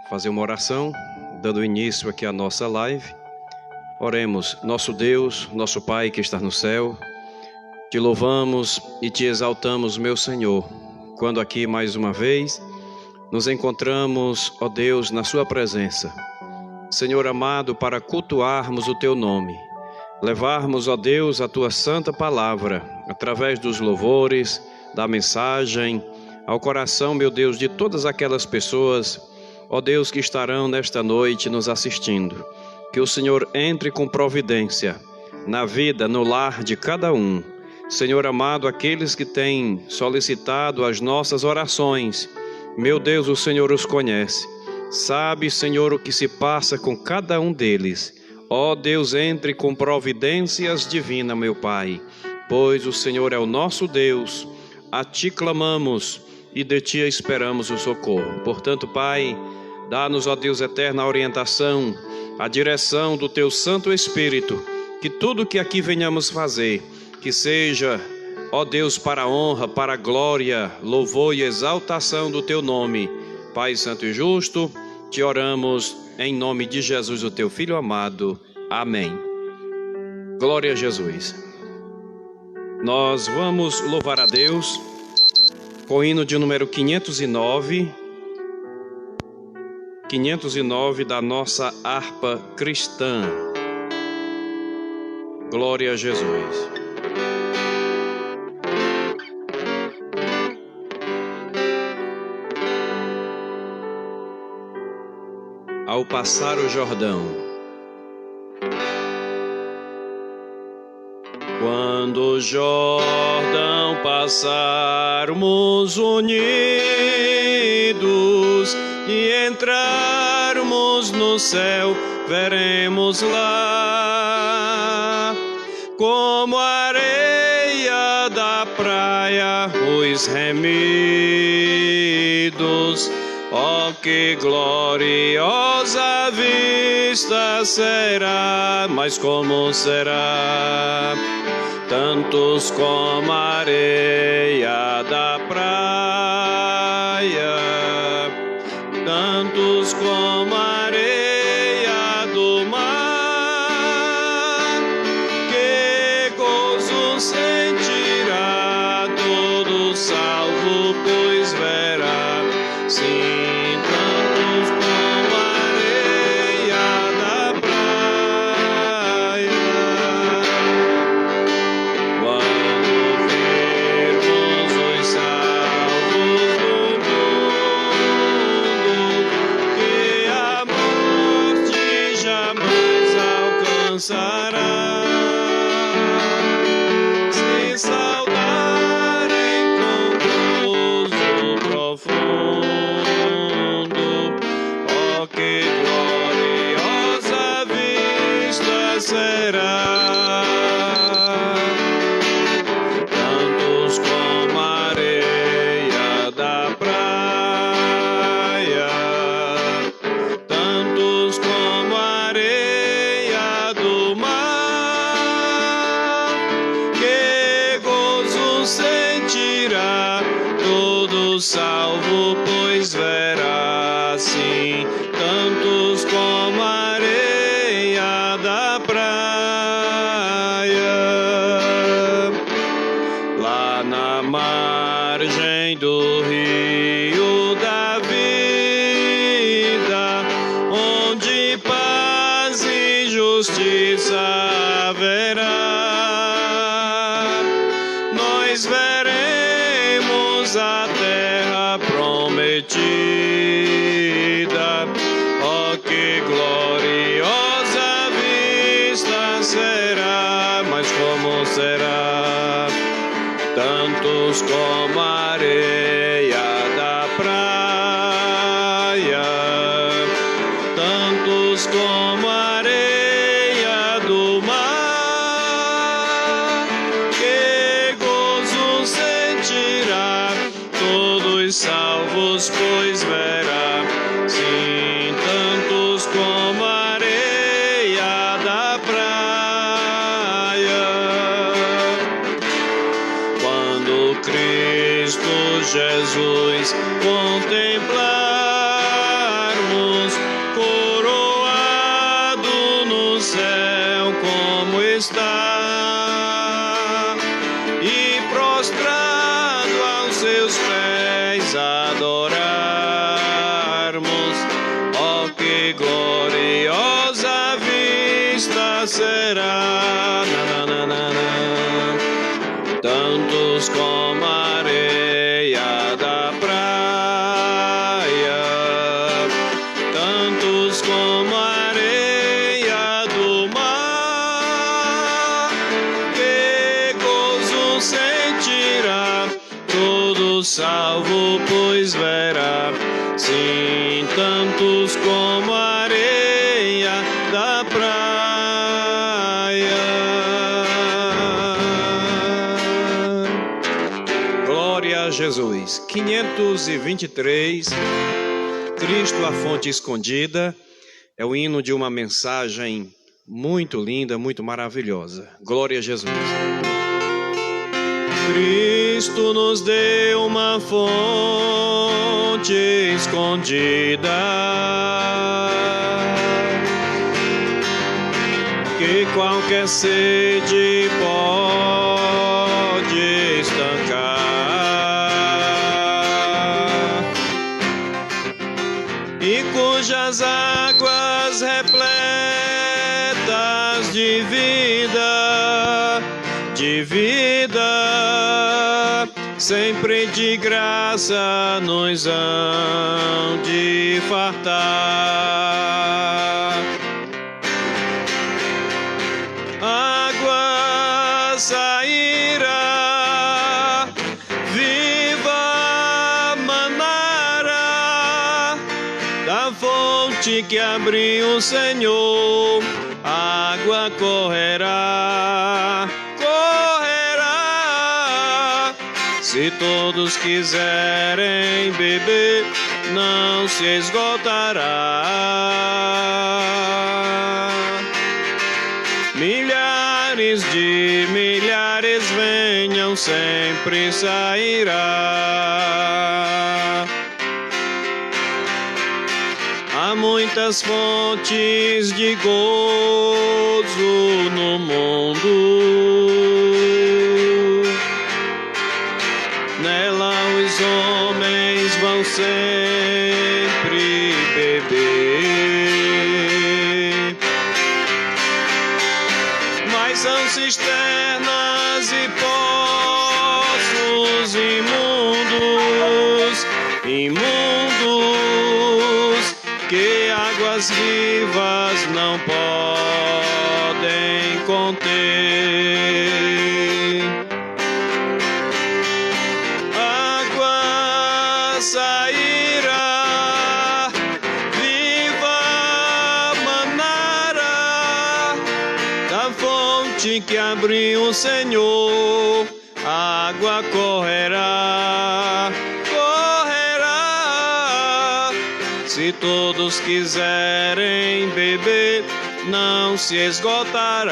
fazer uma oração, dando início aqui à nossa live. Oremos. Nosso Deus, nosso Pai que está no céu, te louvamos e te exaltamos, meu Senhor, quando aqui mais uma vez nos encontramos, ó Deus, na sua presença. Senhor amado, para cultuarmos o teu nome, levarmos, ó Deus, a tua santa palavra, através dos louvores, da mensagem, ao coração, meu Deus, de todas aquelas pessoas, ó Deus, que estarão nesta noite nos assistindo. Que o Senhor entre com providência na vida, no lar de cada um. Senhor amado, aqueles que têm solicitado as nossas orações, meu Deus, o Senhor os conhece. Sabe, Senhor, o que se passa com cada um deles. Ó Deus, entre com providências divinas, meu Pai, pois o Senhor é o nosso Deus. A ti clamamos e de ti esperamos o socorro. Portanto, Pai, dá-nos, ó Deus eterno, a orientação, a direção do teu Santo Espírito, que tudo que aqui venhamos fazer, que seja, ó Deus, para a honra, para a glória, louvor e exaltação do teu nome. Pai santo e justo, te oramos em nome de Jesus, o teu Filho amado. Amém. Glória a Jesus. Nós vamos louvar a Deus com o hino de número 509 da nossa harpa cristã. Glória a Jesus. Ao passar o Jordão. Quando o Jordão passarmos unidos e entrarmos no céu, veremos lá, como a areia da praia, os remidos. Oh, que gloriosa vista será, mas como será? Tantos como a areia da praia, tantos como a areia do mar, que gozo sentirá todo salvo, pois verá, sim, sem saudarem com gozo profundo. Oh, que gloriosa vista será! Tantos como a areia da praia, tantos como a areia do mar, que gozo sentirá todo salvo, pois verá, sim, tantos como a areia da praia. Lá na margem do rio da vida, onde paz e justiça haverá, nós veremos a terra prometida. Oh, que gloriosa vista será, mas como será? Tantos como a areia da praia, tantos como a areia do mar, que gozo sentirá todos salvos, pois verá, sim, tantos como a areia da praia. Quando Cristo Jesus contemplarmos está, e prostrado aos seus pés adorarmos. Oh, que gloriosa vista será, tantos como a areia da praia, tantos como a areia do mar. Que gozo sentirá todo salvo, pois verá, sim, tantos como a areia da praia. Glória a Jesus. 523, Cristo, a fonte escondida, é o hino de uma mensagem muito linda, muito maravilhosa. Glória a Jesus. Cristo nos deu uma fonte escondida, que qualquer sede pode estancar, e cujas águas repletas de vida, sempre de graça nos hão de fartar. Água sairá, viva manará, da fonte que abriu o Senhor, água correrá, correrá. Se todos quiserem beber, não se esgotará. Milhares de milhares venham, sempre sairá. Há muitas fontes de gozo no mundo, nela os homens vão sempre beber, mas são cisternas e poços imundos, imundos, que águas vivas não podem conter. Água sairá, viva manará, da fonte que abriu o Senhor, água correrá, correrá. Se todos quiserem beber, não se esgotará.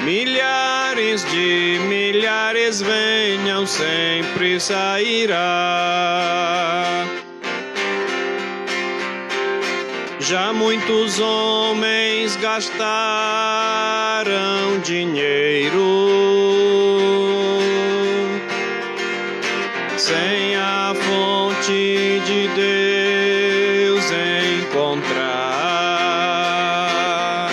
Milhares de milhares venham, sempre sairá. Já muitos homens gastaram dinheiro sem a fonte de Deus encontrar.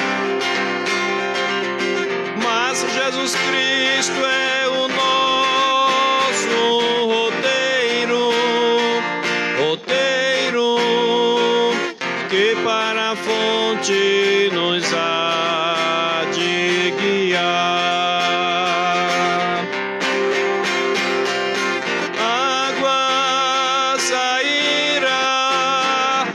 Mas Jesus Cristo é o nosso roteiro, roteiro, que para a fonte nos há de guiar. Água sairá,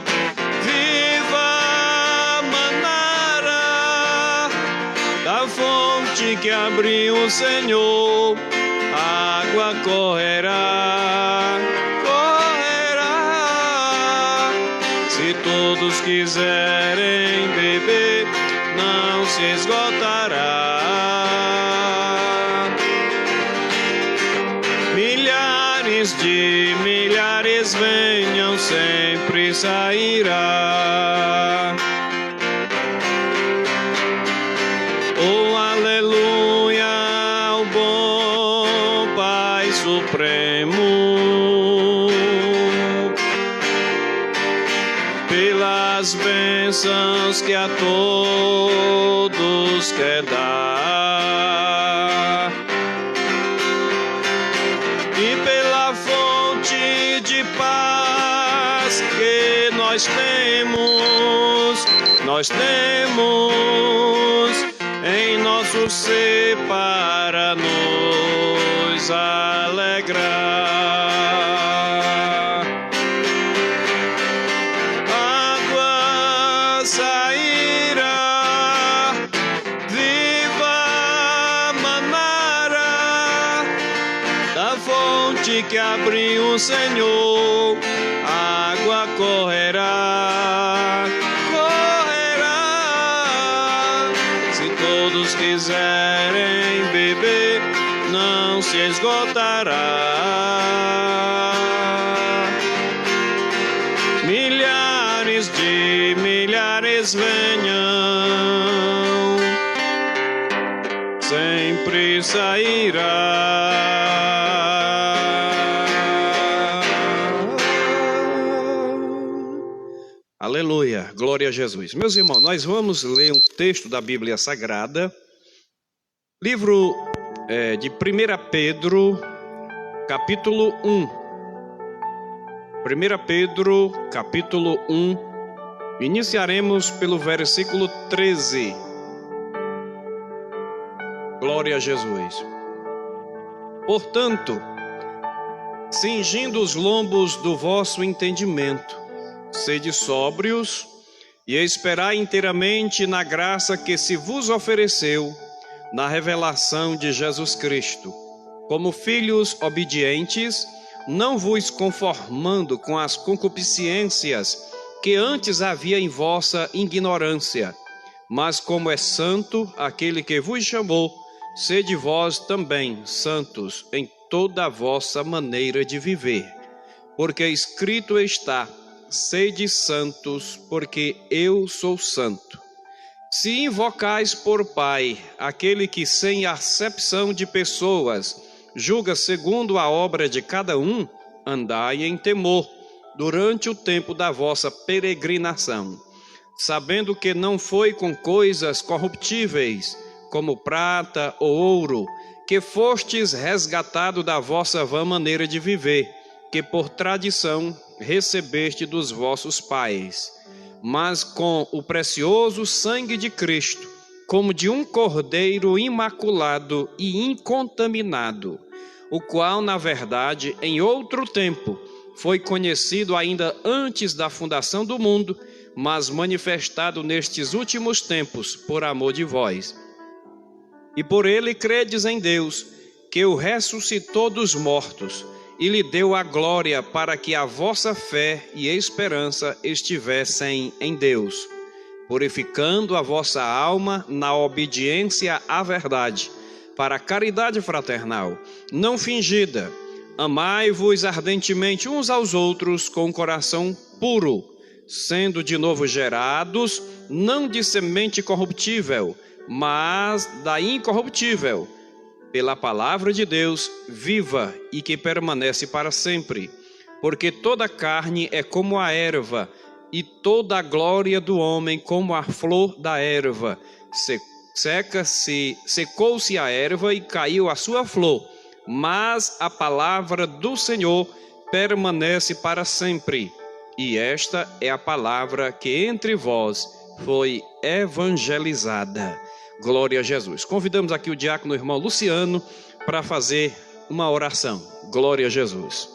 viva manará, da fonte que abriu o Senhor, água correrá, correrá. Se todos quiserem beber, não se esgotará. Milhares de milhares venham, sempre sairá. as bênçãos que a todos quer dar. E pela fonte de paz que nós temos em nosso ser para nos alegrar. Água sairá, viva manará, da fonte que abriu o Senhor, água correrá, correrá. Se todos quiserem beber, não se esgotará. Milhares de milhares venham, sempre sairá. Aleluia, glória a Jesus. Meus irmãos, nós vamos ler um texto da Bíblia Sagrada, livro de 1 Pedro, capítulo 1. 1 Pedro, capítulo 1, iniciaremos pelo versículo 13. Glória a Jesus. Portanto, cingindo os lombos do vosso entendimento, sede sóbrios e esperai inteiramente na graça que se vos ofereceu na revelação de Jesus Cristo. Como filhos obedientes, não vos conformando com as concupiscências que antes havia em vossa ignorância, mas como é santo aquele que vos chamou, sede vós também santos em toda a vossa maneira de viver. Porque escrito está: sede santos, porque eu sou santo. Se invocais por Pai aquele que sem acepção de pessoas julga segundo a obra de cada um, andai em temor durante o tempo da vossa peregrinação, sabendo que não foi com coisas corruptíveis, como prata ou ouro, que fostes resgatado da vossa vã maneira de viver, que por tradição recebeste dos vossos pais, mas com o precioso sangue de Cristo, como de um cordeiro imaculado e incontaminado, o qual, na verdade, em outro tempo, foi conhecido ainda antes da fundação do mundo, mas manifestado nestes últimos tempos por amor de vós. E por ele credes em Deus, que o ressuscitou dos mortos, e lhe deu a glória para que a vossa fé e esperança estivessem em Deus, purificando a vossa alma na obediência à verdade, para a caridade fraternal, não fingida. Amai-vos ardentemente uns aos outros com um coração puro, sendo de novo gerados, não de semente corruptível, mas da incorruptível, pela palavra de Deus viva e que permanece para sempre. Porque toda carne é como a erva, e toda a glória do homem como a flor da erva. Secou-se a erva e caiu a sua flor, mas a palavra do Senhor permanece para sempre. E esta é a palavra que entre vós foi evangelizada. Glória a Jesus. Convidamos aqui o diácono irmão Luciano para fazer uma oração. Glória a Jesus.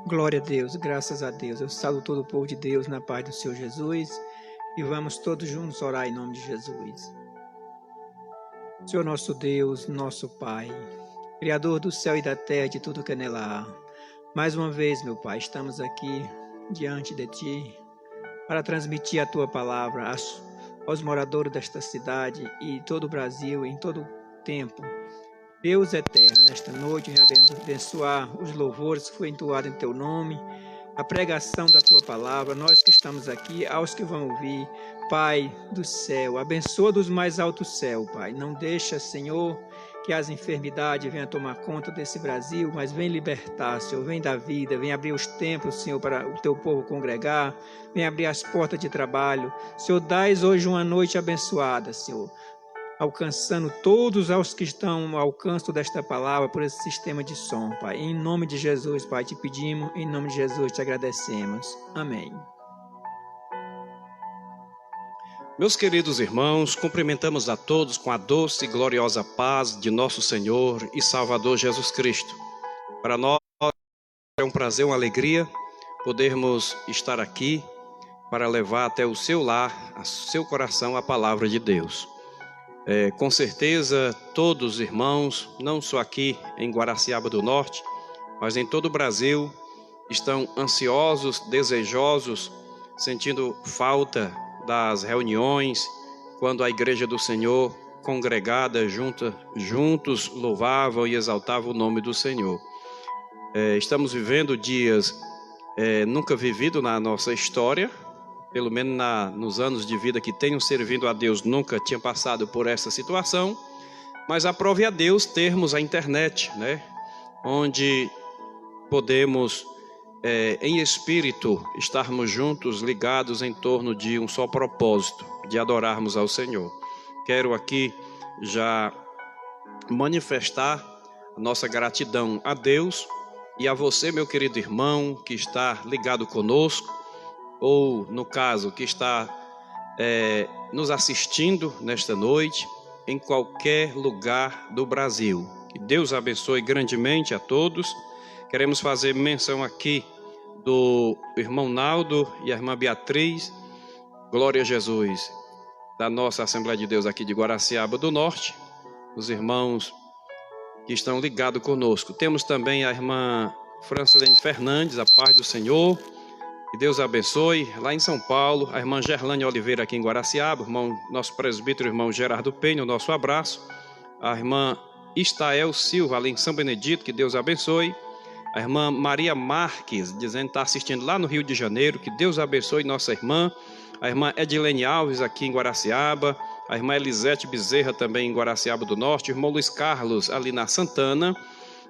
Glória a Deus, graças a Deus. Eu saúdo todo o povo de Deus na paz do Senhor Jesus e vamos todos juntos orar em nome de Jesus. Senhor nosso Deus, nosso Pai, Criador do céu e da terra e de tudo que nela há. Mais uma vez, meu Pai, estamos aqui diante de Ti para transmitir a Tua palavra aos moradores desta cidade e todo o Brasil em todo o tempo. Deus eterno, nesta noite, abençoar os louvores que foi entoado em Teu nome, a pregação da Tua palavra, nós que estamos aqui, aos que vão ouvir. Pai do céu, abençoa dos mais altos céu, Pai. Não deixa, Senhor, que que as enfermidades venham tomar conta desse Brasil, mas vem libertar, Senhor, vem dar vida, vem abrir os templos, Senhor, para o teu povo congregar, vem abrir as portas de trabalho. Senhor, dás hoje uma noite abençoada, Senhor, alcançando todos os que estão ao alcance desta palavra por esse sistema de som, Pai. Em nome de Jesus, Pai, te pedimos, em nome de Jesus te agradecemos. Amém. Meus queridos irmãos, cumprimentamos a todos com a doce e gloriosa paz de nosso Senhor e Salvador Jesus Cristo. Para nós é um prazer, uma alegria podermos estar aqui para levar até o seu lar, ao seu coração, a palavra de Deus. Com certeza, todos os irmãos, não só aqui em Guaraciaba do Norte, mas em todo o Brasil, estão ansiosos, desejosos, sentindo falta das reuniões, quando a Igreja do Senhor, congregada, juntos louvavam e exaltavam o nome do Senhor. Estamos vivendo dias nunca vividos na nossa história, pelo menos nos anos de vida que tenho servindo a Deus, nunca tinha passado por essa situação, mas aprove a Deus termos a internet, né? Onde podemos em espírito estarmos juntos, ligados em torno de um só propósito, de adorarmos ao Senhor. Quero aqui já manifestar a nossa gratidão a Deus e a você, meu querido irmão, que está ligado conosco, ou no caso, que está nos assistindo nesta noite, em qualquer lugar do Brasil. Que Deus abençoe grandemente a todos. Queremos fazer menção aqui do irmão Naldo e a irmã Beatriz, glória a Jesus, da nossa Assembleia de Deus aqui de Guaraciaba do Norte, os irmãos que estão ligados conosco. Temos também a irmã Francilene Fernandes, a paz do Senhor, que Deus abençoe. Lá em São Paulo, a irmã Gerlane Oliveira aqui em Guaraciaba, nosso presbítero, irmão Gerardo Penha, o nosso abraço. A irmã Estael Silva, ali em São Benedito, que Deus abençoe. A irmã Maria Marques, dizendo que está assistindo lá no Rio de Janeiro, que Deus abençoe nossa irmã. A irmã Edilene Alves aqui em Guaraciaba. A irmã Elisete Bezerra também em Guaraciaba do Norte. O irmão Luiz Carlos ali na Santana.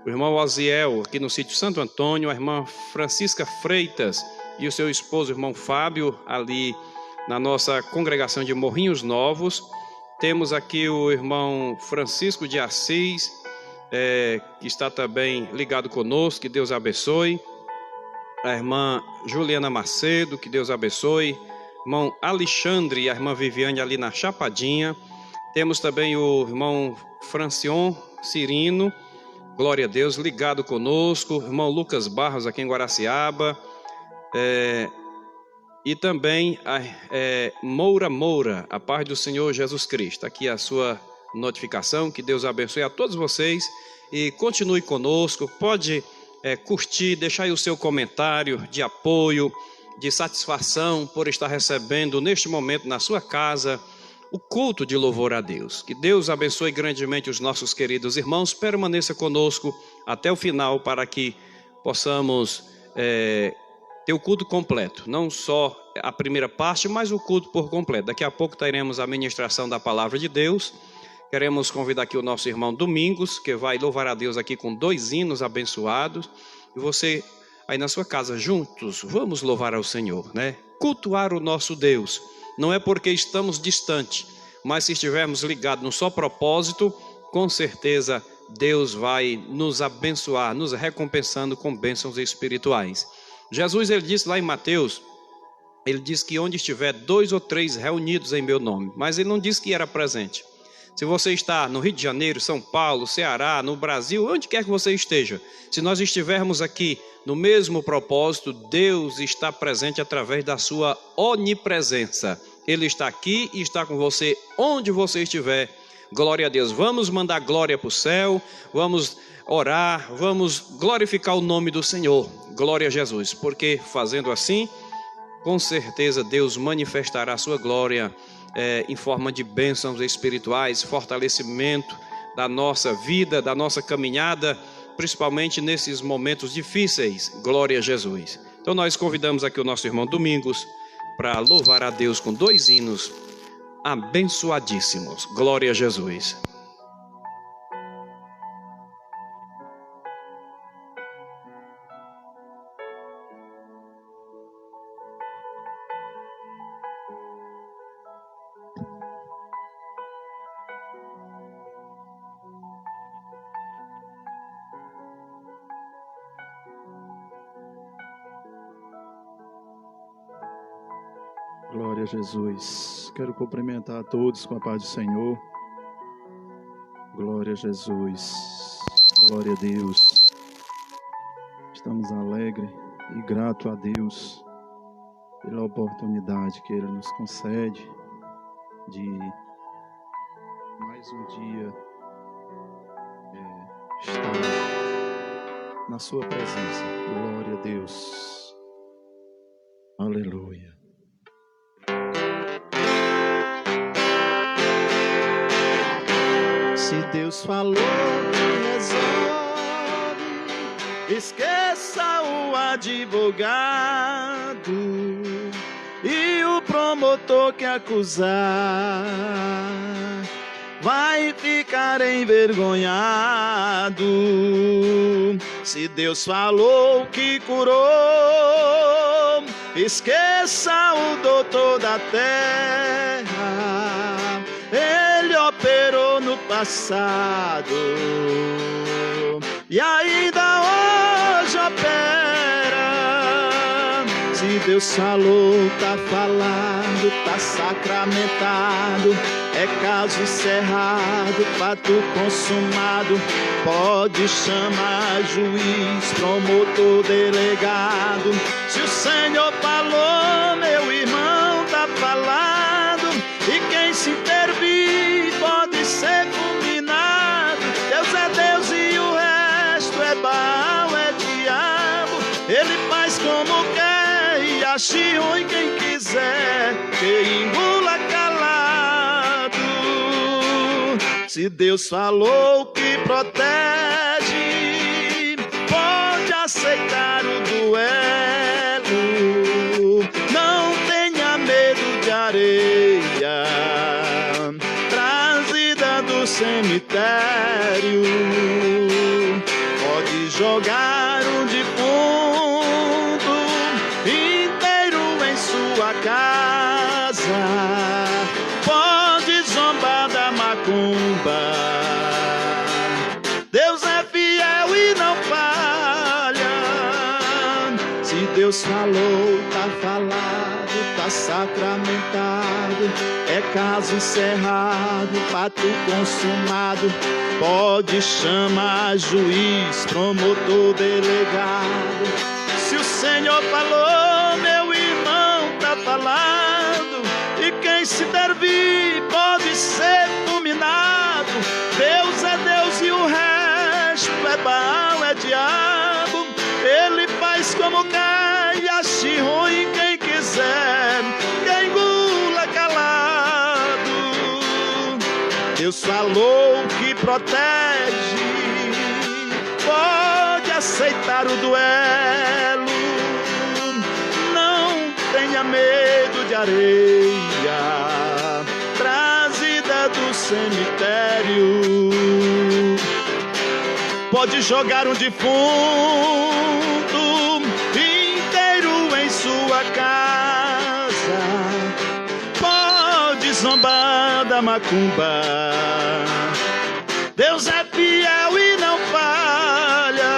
O irmão Oziel aqui no sítio Santo Antônio. A irmã Francisca Freitas e o seu esposo, o irmão Fábio, ali na nossa congregação de Morrinhos Novos. Temos aqui o irmão Francisco de Assis, que está também ligado conosco, que Deus abençoe. A irmã Juliana Macedo, que Deus abençoe. Irmão Alexandre e a irmã Viviane ali na Chapadinha. Temos também o irmão Francion Cirino, glória a Deus, ligado conosco. O irmão Lucas Barros aqui em Guaraciaba. E também a Moura, a paz do Senhor Jesus Cristo. Aqui a sua notificação, que Deus abençoe a todos vocês e continue conosco. Pode curtir, deixar aí o seu comentário de apoio, de satisfação por estar recebendo neste momento na sua casa o culto de louvor a Deus. Que Deus abençoe grandemente os nossos queridos irmãos. Permaneça conosco até o final para que possamos ter o culto completo, não só a primeira parte, mas o culto por completo. Daqui a pouco teremos a ministração da palavra de Deus. Queremos convidar aqui o nosso irmão Domingos, que vai louvar a Deus aqui com 2 hinos abençoados. E você aí na sua casa, juntos, vamos louvar ao Senhor, né? Cultuar o nosso Deus. Não é porque estamos distantes, mas se estivermos ligados no só propósito, com certeza Deus vai nos abençoar, nos recompensando com bênçãos espirituais. Jesus, ele disse lá em Mateus, ele disse que onde estiver 2 ou 3 reunidos em meu nome, mas ele não disse que era presente. Se você está no Rio de Janeiro, São Paulo, Ceará, no Brasil, onde quer que você esteja, se nós estivermos aqui no mesmo propósito, Deus está presente através da sua onipresença. Ele está aqui e está com você onde você estiver. Glória a Deus. Vamos mandar glória para o céu, vamos orar, vamos glorificar o nome do Senhor. Glória a Jesus, porque fazendo assim, com certeza Deus manifestará a sua glória em forma de bênçãos espirituais, fortalecimento da nossa vida, da nossa caminhada, principalmente nesses momentos difíceis. Glória a Jesus. Então nós convidamos aqui o nosso irmão Domingos para louvar a Deus com 2 hinos abençoadíssimos. Glória a Jesus. Glória a Jesus. Quero cumprimentar a todos com a paz do Senhor. Glória a Jesus. Glória a Deus. Estamos alegres e gratos a Deus pela oportunidade que Ele nos concede de mais um dia estar na sua presença. Glória a Deus. Aleluia. Se Deus falou que resolve, esqueça o advogado e o promotor que acusar vai ficar envergonhado. Se Deus falou que curou, esqueça o doutor da terra, ele operou no passado e ainda hoje opera. Se Deus falou, tá falado, tá sacramentado, é caso encerrado, fato consumado. Pode chamar juiz, promotor, delegado. Se o Senhor falou, meu irmão, tá falado, e quem se intervir pode ser fulminado. Deus é Deus e o resto é Baal, é diabo. Ele faz como quer e ache ruim quem quiser, que engula calado. Se Deus falou que protege, pode aceitar o duelo. Não tenha medo de areia trazida do cemitério. Pode jogar um defunto inteiro em sua casa. Pode zombar da macumba. Deus é fiel e não falha. Se Deus falou, tá falado, tá sacramentado, é caso encerrado, fato consumado. Pode chamar juiz, promotor, delegado. Se o Senhor falou, meu irmão, tá falado, e quem se intervir pode ser fulminado. Deus é Deus e o resto é Baal, é diabo. Ele faz como quer e ache ruim quem quiser, que engula calado. Deus falou que protege, pode aceitar o duelo. Não tenha medo de areia trazida do cemitério. Pode jogar um defunto inteiro em sua casa. Pode zombar da macumba. Deus é fiel e não falha.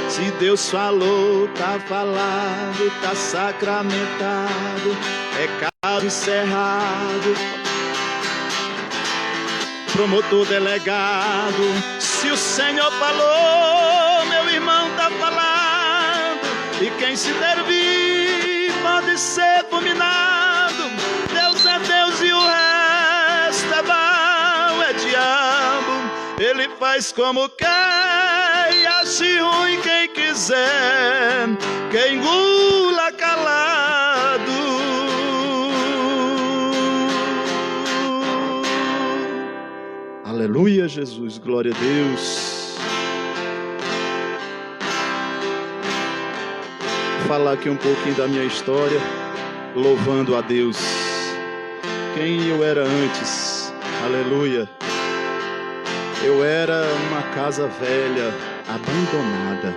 Se Deus falou, tá falado, tá sacramentado, é caso encerrado, promotor, delegado. Se o Senhor falou, meu irmão, tá falado, e quem se intervir pode ser fulminado. Deus é Deus e o resto é Baal, é diabo. Ele faz como quer e ache ruim quem quiser, que engula calado. Aleluia, Jesus, glória a Deus. Vou falar aqui um pouquinho da minha história, louvando a Deus. Quem eu era antes, aleluia. Eu era uma casa velha, abandonada.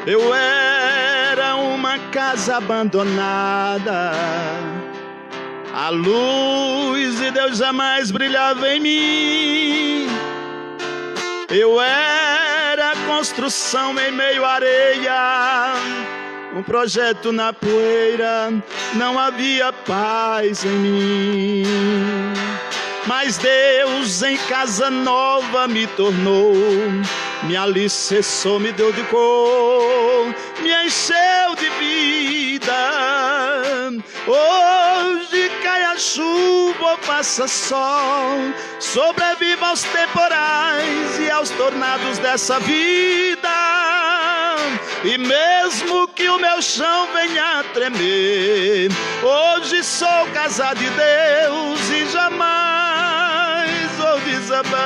Eu era uma casa abandonada, a luz de Deus jamais brilhava em mim. Eu era construção em meio à areia, um projeto na poeira, não havia paz em mim. Mas Deus em casa nova me tornou, me alicerçou, me deu de cor, me encheu de vida. Hoje cai a chuva ou passa sol, sobrevivo aos temporais e aos tornados dessa vida. E mesmo que o meu chão venha a tremer, hoje sou casa de Deus e jamais vou desabar.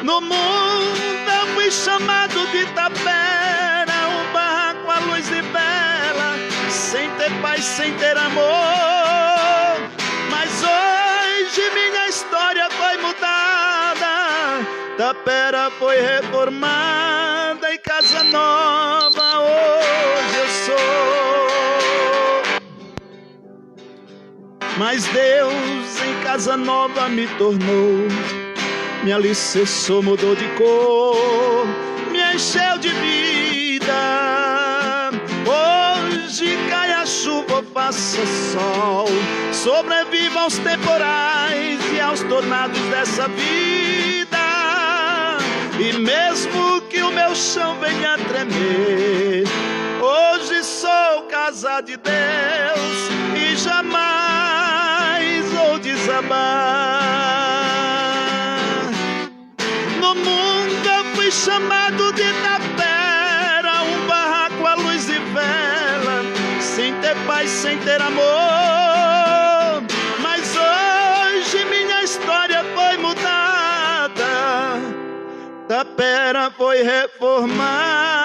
No mundo eu fui chamado de tapera, um barraco à luz de vela, sem ter paz, sem ter amor. Mas hoje minha história foi mudada, tapera foi reformada e casa nova hoje eu sou. Mas Deus em casa nova me tornou, me alicerçou, mudou de cor, me encheu de vida. Hoje cai a chuva, faça sol, sobreviva aos temporais e aos tornados dessa vida. E mesmo que o meu chão venha a tremer, hoje sou casa de Deus e jamais vou desabar. No mundo eu fui chamado de tapera, um barraco à luz de vela, sem ter paz, sem ter amor. Mas hoje minha história foi mudada, tapera foi reformada,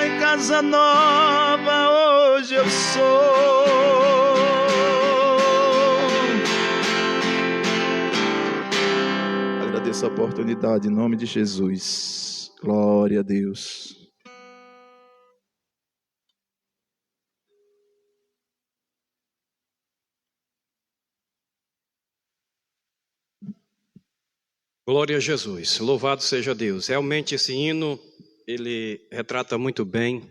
em casa nova hoje eu sou. Agradeço a oportunidade em nome de Jesus. Glória a Deus. Glória a Jesus, louvado seja Deus. Realmente esse hino, ele retrata muito bem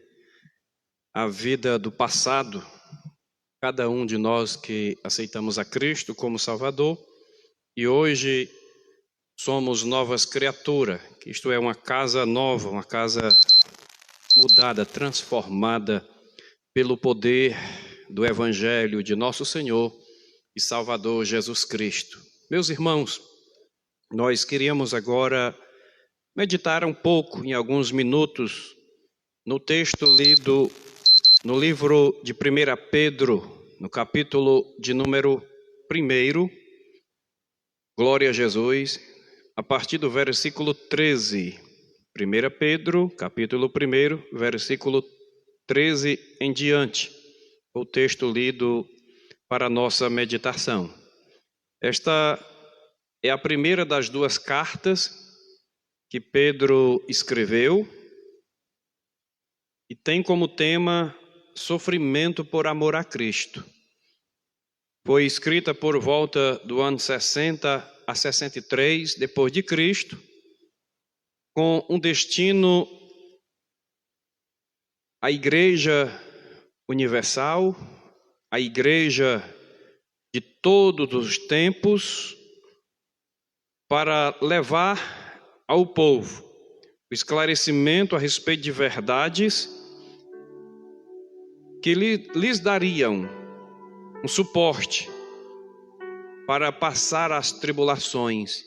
a vida do passado, cada um de nós que aceitamos a Cristo como Salvador, e hoje somos novas criaturas, que isto é uma casa nova, uma casa mudada, transformada pelo poder do Evangelho de nosso Senhor e Salvador Jesus Cristo. Meus irmãos, nós queríamos agora meditar um pouco, em alguns minutos, no texto lido no livro de 1 Pedro, no capítulo de número 1, glória a Jesus, a partir do versículo 13. 1 Pedro, capítulo 1, versículo 13 em diante, o texto lido para a nossa meditação. Esta é a primeira das duas cartas que Pedro escreveu e tem como tema sofrimento por amor a Cristo. Foi escrita por volta do ano 60 a 63 depois de Cristo, com um destino à Igreja Universal, à Igreja de todos os tempos, para levar ao povo o esclarecimento a respeito de verdades que lhes dariam um suporte para passar as tribulações,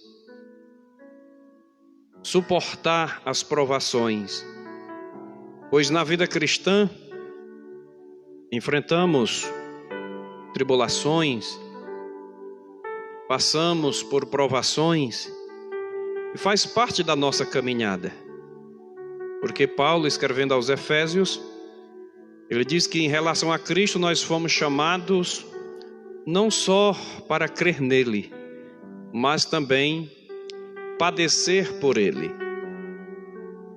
suportar as provações, pois na vida cristã enfrentamos tribulações, passamos por provações e faz parte da nossa caminhada. Porque Paulo, escrevendo aos Efésios, ele diz que em relação a Cristo nós fomos chamados não só para crer nele, mas também padecer por ele.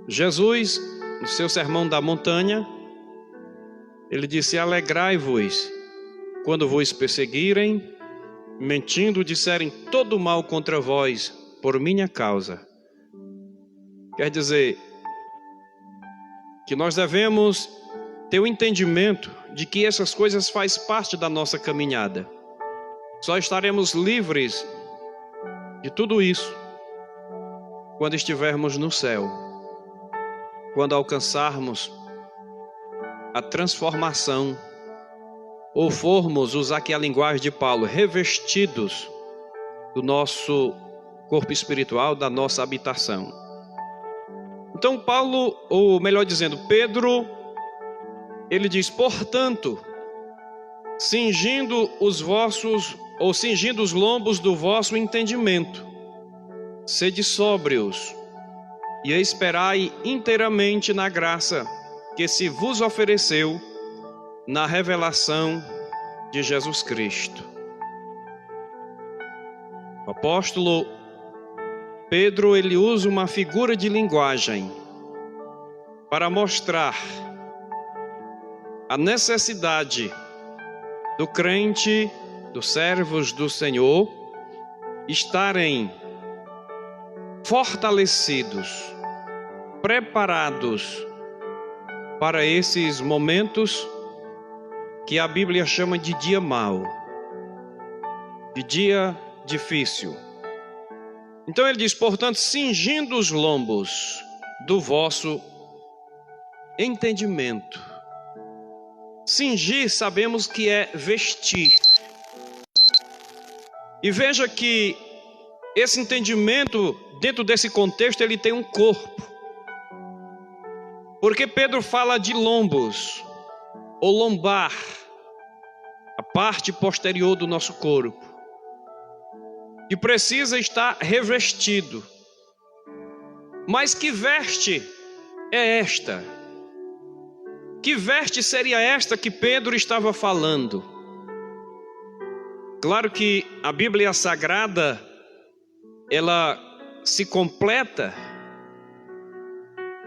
Jesus, no seu Sermão da Montanha, Ele disse: alegrai-vos quando vos perseguirem, mentindo disserem todo mal contra vós por minha causa. Quer dizer que nós devemos ter o entendimento de que essas coisas fazem parte da nossa caminhada. Só estaremos livres de tudo isso quando estivermos no céu, quando alcançarmos a transformação, ou formos, usar aqui a linguagem de Paulo, revestidos do nosso corpo espiritual, da nossa habitação. Então Paulo, ou melhor dizendo, Pedro, ele diz: portanto, cingindo os lombos do vosso entendimento, sede sóbrios e esperai inteiramente na graça que se vos ofereceu na revelação de Jesus Cristo. O apóstolo Pedro, ele usa uma figura de linguagem para mostrar a necessidade do crente, dos servos do Senhor, estarem fortalecidos, preparados para esses momentos que a Bíblia chama de dia mau, de dia difícil. Então ele diz: portanto, cingindo os lombos do vosso entendimento. Cingir, sabemos que é vestir. E veja que esse entendimento, dentro desse contexto, ele tem um corpo. Porque Pedro fala de lombos, ou lombar, a parte posterior do nosso corpo, que precisa estar revestido. Mas que veste é esta? Que veste seria esta que Pedro estava falando? Claro que a Bíblia Sagrada, ela se completa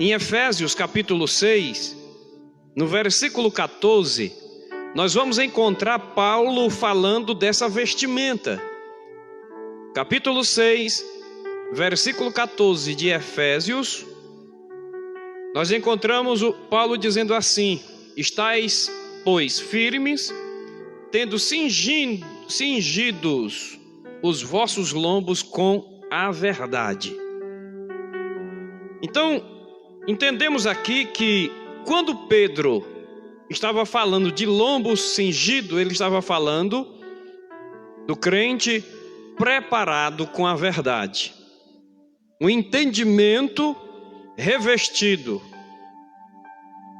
em Efésios capítulo 6, no versículo 14, nós vamos encontrar Paulo falando dessa vestimenta. Capítulo 6, versículo 14 de Efésios, nós encontramos o Paulo dizendo assim: estais, pois, firmes, tendo cingidos os vossos lombos com a verdade. Então, entendemos aqui que quando Pedro estava falando de lombos cingido, ele estava falando do crente preparado com a verdade. Um entendimento revestido,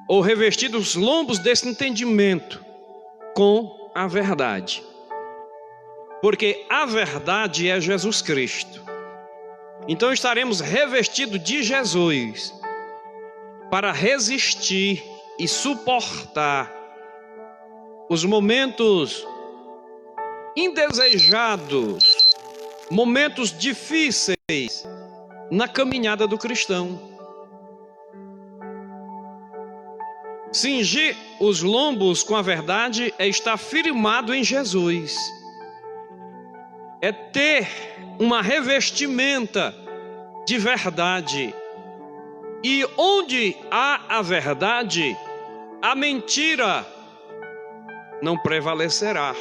ou revestido os lombos desse entendimento com a verdade. Porque a verdade é Jesus Cristo. Então estaremos revestidos de Jesus para resistir e suportar os momentos indesejados, momentos difíceis na caminhada do cristão. Cingir os lombos com a verdade é estar firmado em Jesus, é ter uma revestimenta de verdade. E onde há a verdade, a mentira não prevalecerá.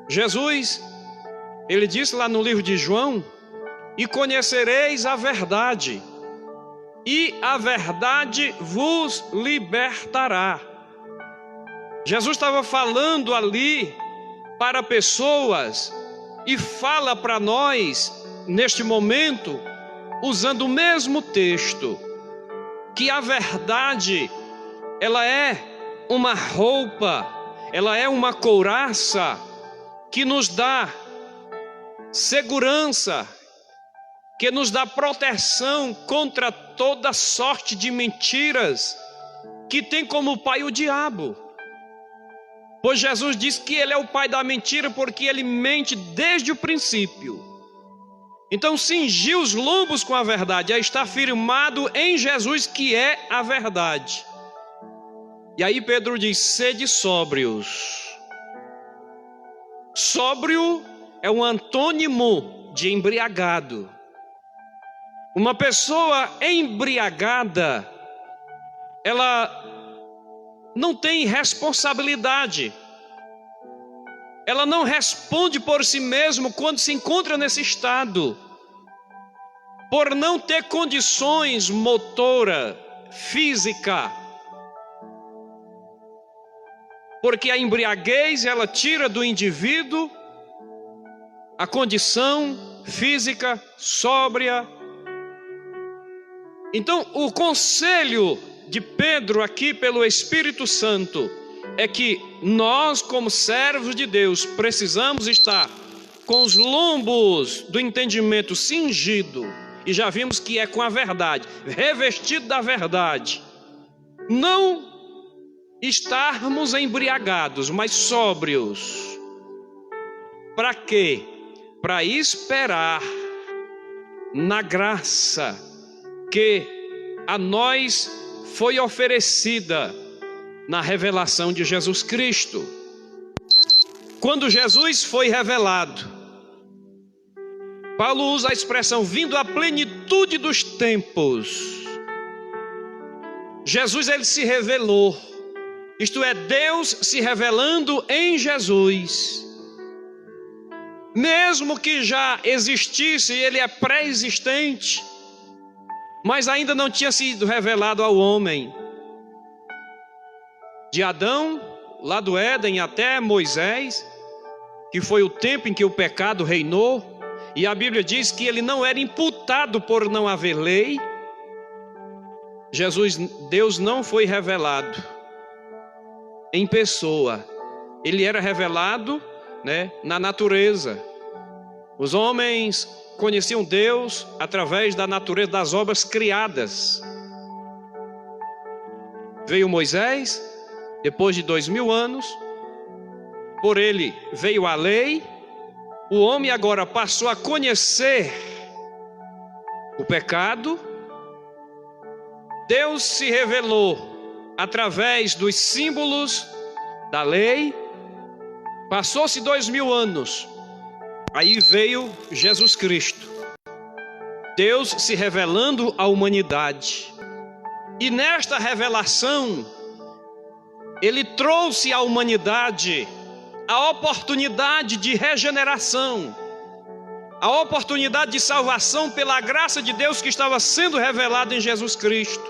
Jesus, ele disse lá no livro de João: e conhecereis a verdade, e a verdade vos libertará. Jesus estava falando ali para pessoas e fala para nós neste momento, usando o mesmo texto, que a verdade, ela é uma roupa, ela é uma couraça que nos dá segurança, que nos dá proteção contra toda sorte de mentiras que tem como pai o diabo. Pois Jesus diz que ele é o pai da mentira porque ele mente desde o princípio. Então cingir os lombos com a verdade é estar firmado em Jesus, que é a verdade. E aí Pedro diz: sede sóbrios. Sóbrio é um antônimo de embriagado. Uma pessoa embriagada, ela não tem responsabilidade. Ela não responde por si mesma quando se encontra nesse estado. Por não ter condições motora, física. Porque a embriaguez, ela tira do indivíduo a condição física sóbria. Então, o conselho de Pedro aqui pelo Espírito Santo é que nós, como servos de Deus, precisamos estar com os lombos do entendimento cingido, e já vimos que é com a verdade, revestido da verdade. Não estarmos embriagados, mas sóbrios. Para quê? Para esperar na graça que a nós foi oferecida na revelação de Jesus Cristo. Quando Jesus foi revelado, Paulo usa a expressão vindo à plenitude dos tempos. Jesus, ele se revelou. Isto é, Deus se revelando em Jesus. Mesmo que já existisse, ele é pré-existente, mas ainda não tinha sido revelado ao homem. De Adão, lá do Éden, até Moisés, que foi o tempo em que o pecado reinou, e a Bíblia diz que ele não era imputado por não haver lei. Deus não foi revelado em pessoa, ele era revelado, na natureza. Os homens conheciam Deus através da natureza, das obras criadas. Veio Moisés, depois de 2000 anos, por ele veio a lei. O homem agora passou a conhecer o pecado. Deus se revelou através dos símbolos da lei. Passou-se 2000 anos, aí veio Jesus Cristo, Deus se revelando à humanidade. E nesta revelação, ele trouxe à humanidade a oportunidade de regeneração, a oportunidade de salvação pela graça de Deus que estava sendo revelada em Jesus Cristo.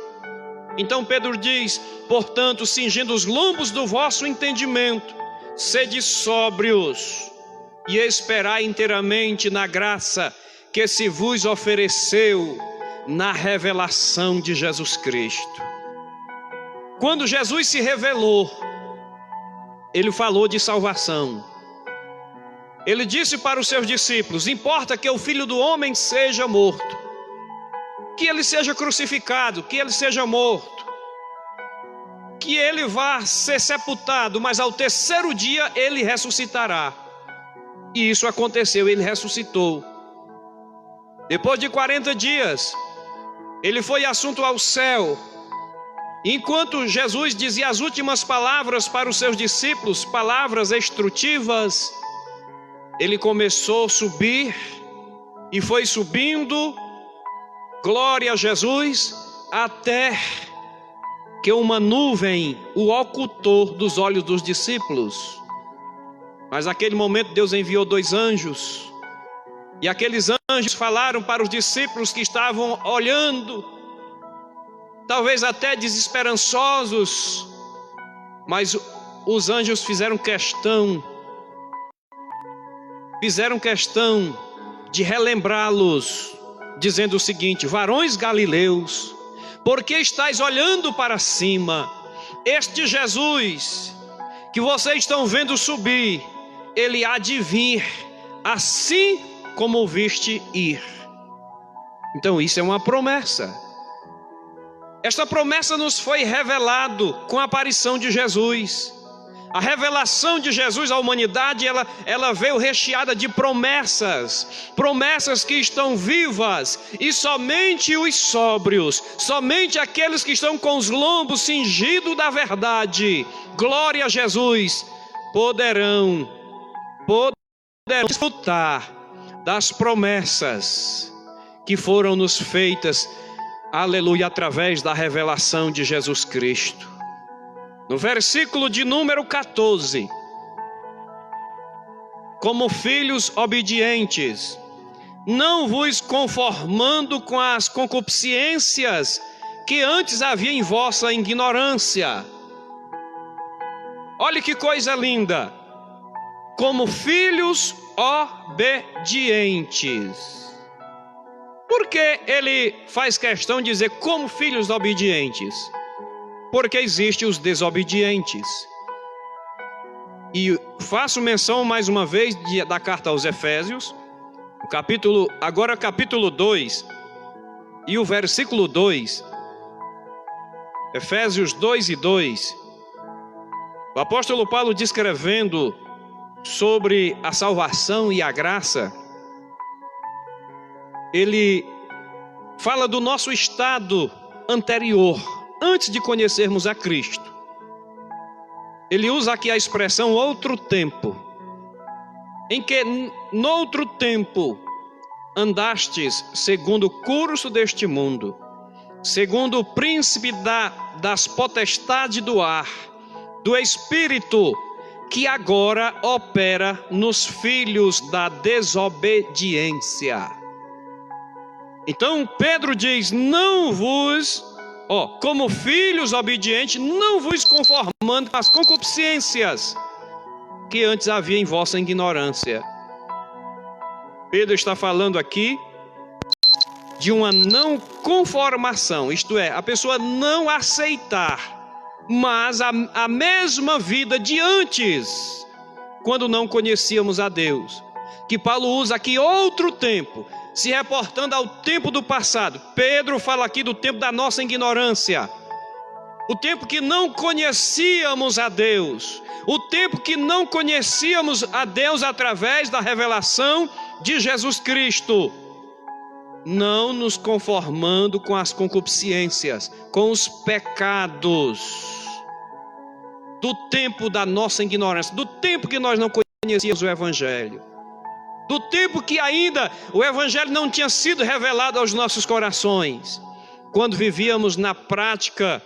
Então Pedro diz: portanto, cingindo os lombos do vosso entendimento, sede sóbrios e esperai inteiramente na graça que se vos ofereceu na revelação de Jesus Cristo. Quando Jesus se revelou, ele falou de salvação. Ele disse para os seus discípulos: importa que o Filho do Homem seja morto, que ele seja crucificado, que ele seja morto, que ele vá ser sepultado, mas ao terceiro dia ele ressuscitará. E isso aconteceu, ele ressuscitou. Depois de 40 dias, ele foi assunto ao céu. Enquanto Jesus dizia as últimas palavras para os seus discípulos, palavras instrutivas, ele começou a subir e foi subindo, glória a Jesus, até que uma nuvem o ocultou dos olhos dos discípulos. Mas naquele momento Deus enviou 2 anjos, e aqueles anjos falaram para os discípulos que estavam olhando, talvez até desesperançosos, mas os anjos fizeram questão de relembrá-los, dizendo o seguinte: varões galileus, por que estáis olhando para cima? Este Jesus que vocês estão vendo subir, ele há de vir, assim como o viste ir. Então isso é uma promessa. Esta promessa nos foi revelado com a aparição de Jesus. A revelação de Jesus à humanidade, ela veio recheada de promessas, promessas que estão vivas, e somente os sóbrios, somente aqueles que estão com os lombos cingidos da verdade, glória a Jesus, poderão desfrutar das promessas que foram nos feitas, aleluia, através da revelação de Jesus Cristo. No versículo de número 14, como filhos obedientes, não vos conformando com as concupiscências que antes havia em vossa ignorância. Olha que coisa linda! Como filhos obedientes. Por que ele faz questão de dizer como filhos obedientes? Porque existem os desobedientes. E faço menção mais uma vez da carta aos Efésios, capítulo 2, e o versículo 2, Efésios 2 e 2, o apóstolo Paulo descrevendo sobre a salvação e a graça, ele fala do nosso estado anterior, antes de conhecermos a Cristo. Ele usa aqui a expressão outro tempo, em que noutro tempo andastes segundo o curso deste mundo, segundo o príncipe das potestades do ar, do espírito que agora opera nos filhos da desobediência. Então Pedro diz, como filhos obedientes, não vos conformando com as concupiscências que antes havia em vossa ignorância. Pedro está falando aqui de uma não conformação, isto é, a pessoa não aceitar, mas a mesma vida de antes, quando não conhecíamos a Deus. Que Paulo usa aqui outro tempo, se reportando ao tempo do passado. Pedro fala aqui do tempo da nossa ignorância, o tempo que não conhecíamos a Deus, o tempo que não conhecíamos a Deus através da revelação de Jesus Cristo, não nos conformando com as concupiscências, com os pecados, do tempo da nossa ignorância, do tempo que nós não conhecíamos o Evangelho, do tempo que ainda o Evangelho não tinha sido revelado aos nossos corações, quando vivíamos na prática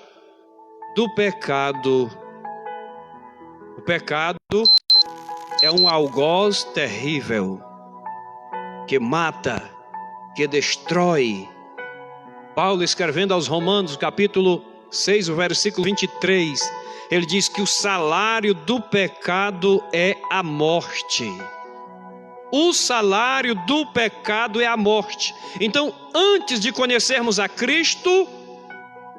do pecado. O pecado é um algoz terrível, que mata, que destrói. Paulo, escrevendo aos Romanos, capítulo 6, o versículo 23, ele diz que o salário do pecado é a morte. O salário do pecado é a morte. Então, antes de conhecermos a Cristo,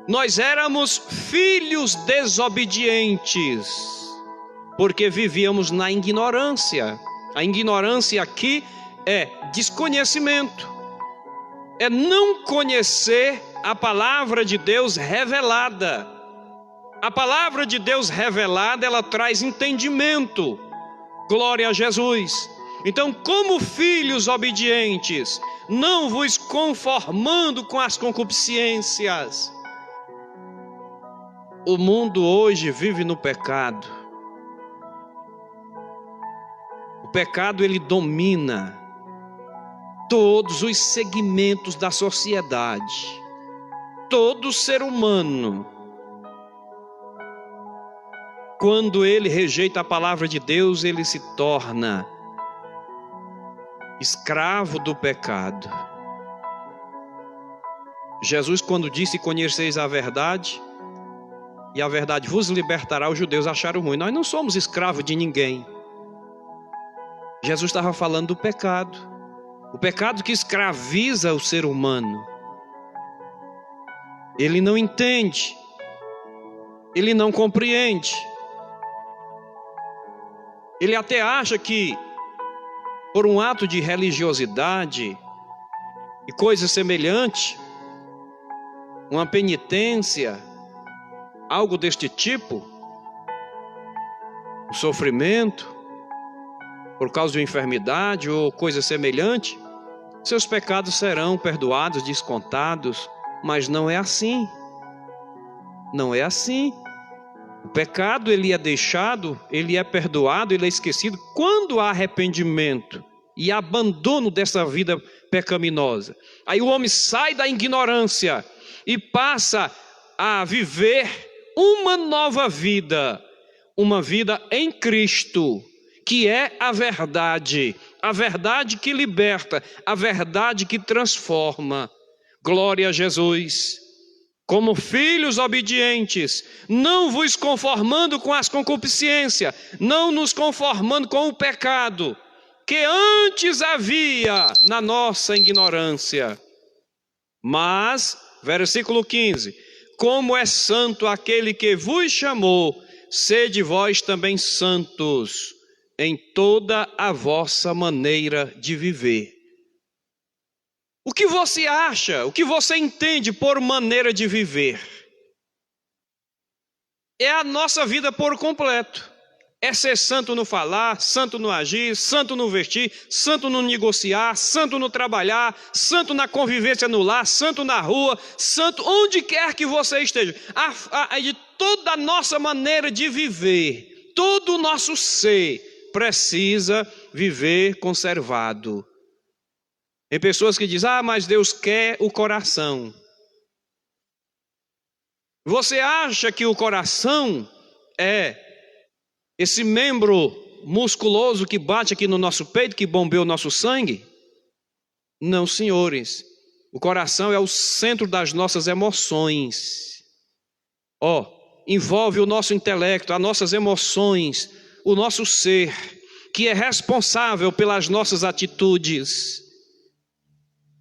nós éramos filhos desobedientes, porque vivíamos na ignorância. A ignorância aqui é desconhecimento, é não conhecer a palavra de Deus revelada. A palavra de Deus revelada, ela traz entendimento. Glória a Jesus. Então, como filhos obedientes, não vos conformando com as concupiscências. O mundo hoje vive no pecado. O pecado, ele domina todos os segmentos da sociedade. Todo ser humano, quando ele rejeita a palavra de Deus, ele se torna escravo do pecado. Jesus, quando disse, conheceis a verdade, e a verdade vos libertará, os judeus acharam ruim. Nós não somos escravos de ninguém. Jesus estava falando do pecado. O pecado que escraviza o ser humano. Ele não entende. Ele não compreende. Ele até acha que, por um ato de religiosidade e coisa semelhante, uma penitência, algo deste tipo, o sofrimento, por causa de uma enfermidade ou coisa semelhante, seus pecados serão perdoados, descontados, mas não é assim. Não é assim. O pecado, ele é deixado, ele é perdoado, ele é esquecido quando há arrependimento e abandono dessa vida pecaminosa. Aí o homem sai da ignorância e passa a viver uma nova vida, uma vida em Cristo, que é a verdade que liberta, a verdade que transforma. Glória a Jesus. Como filhos obedientes, não vos conformando com as concupiscências, não nos conformando com o pecado, que antes havia na nossa ignorância. Mas, versículo 15, como é santo aquele que vos chamou, sede vós também santos em toda a vossa maneira de viver. O que você acha, o que você entende por maneira de viver? É a nossa vida por completo. É ser santo no falar, santo no agir, santo no vestir, santo no negociar, santo no trabalhar, santo na convivência no lar, santo na rua, santo onde quer que você esteja. De toda a nossa maneira de viver, todo o nosso ser precisa viver conservado. Tem pessoas que dizem, mas Deus quer o coração. Você acha que o coração é esse membro musculoso que bate aqui no nosso peito, que bombeia o nosso sangue? Não, senhores. O coração é o centro das nossas emoções. Envolve o nosso intelecto, as nossas emoções, o nosso ser, que é responsável pelas nossas atitudes.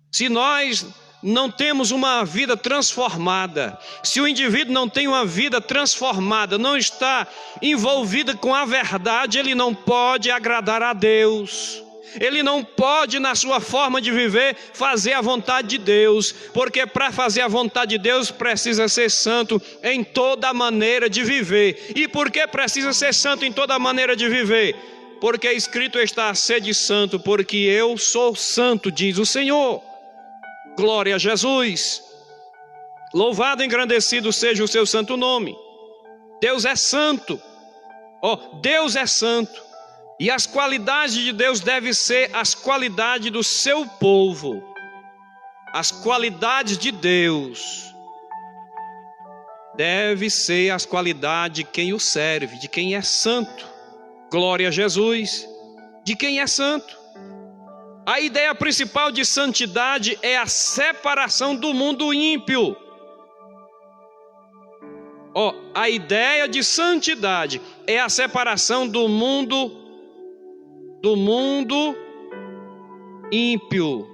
Se nós não temos uma vida transformada, se o indivíduo não tem uma vida transformada, não está envolvido com a verdade, ele não pode agradar a Deus. Ele não pode, na sua forma de viver, fazer a vontade de Deus, porque para fazer a vontade de Deus precisa ser santo em toda a maneira de viver. E por que precisa ser santo em toda a maneira de viver? Porque escrito está: sede santo, porque eu sou santo, diz o Senhor. Glória a Jesus. Louvado e engrandecido seja o seu santo nome. Deus é santo. Deus é santo. E as qualidades de Deus devem ser as qualidades do seu povo. As qualidades de Deus devem ser as qualidades de quem o serve, de quem é santo. Glória a Jesus. De quem é santo. A ideia principal de santidade é a separação do mundo ímpio. A ideia de santidade é a separação do mundo ímpio,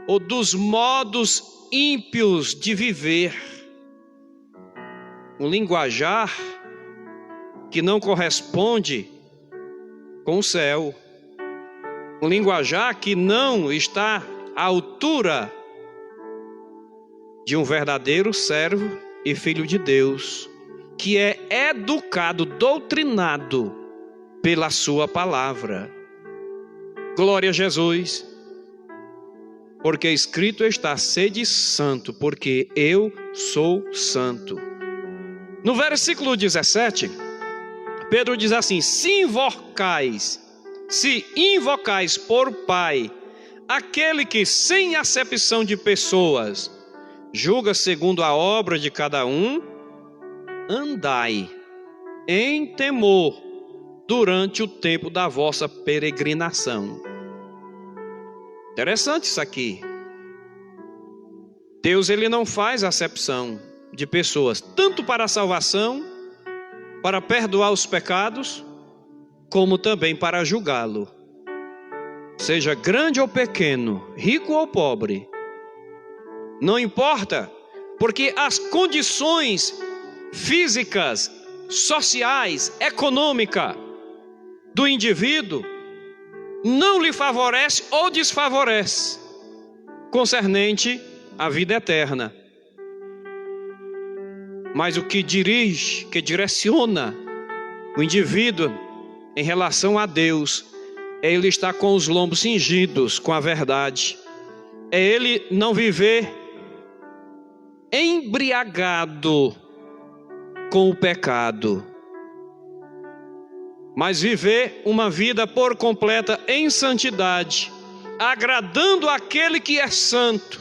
ou dos modos ímpios de viver. Um linguajar que não corresponde com o céu. Um linguajar que não está à altura de um verdadeiro servo e filho de Deus, que é educado, doutrinado pela sua palavra. Glória a Jesus. Porque escrito está: sede santo, porque eu sou santo. No versículo 17, Pedro diz assim: se invocais por Pai aquele que, sem acepção de pessoas, julga segundo a obra de cada um, andai em temor durante o tempo da vossa peregrinação. Interessante isso aqui. Deus, ele não faz acepção de pessoas, tanto para a salvação, para perdoar os pecados, como também para julgá-lo. Seja grande ou pequeno, rico ou pobre, não importa, porque as condições físicas, sociais, econômicas do indivíduo não lhe favorece ou desfavorece concernente à vida eterna. Mas o que dirige, que direciona O indivíduo, em relação a Deus, é ele estar com os lombos cingidos com a verdade. É ele não viver embriagado com o pecado, mas viver uma vida por completa em santidade, agradando aquele que é santo.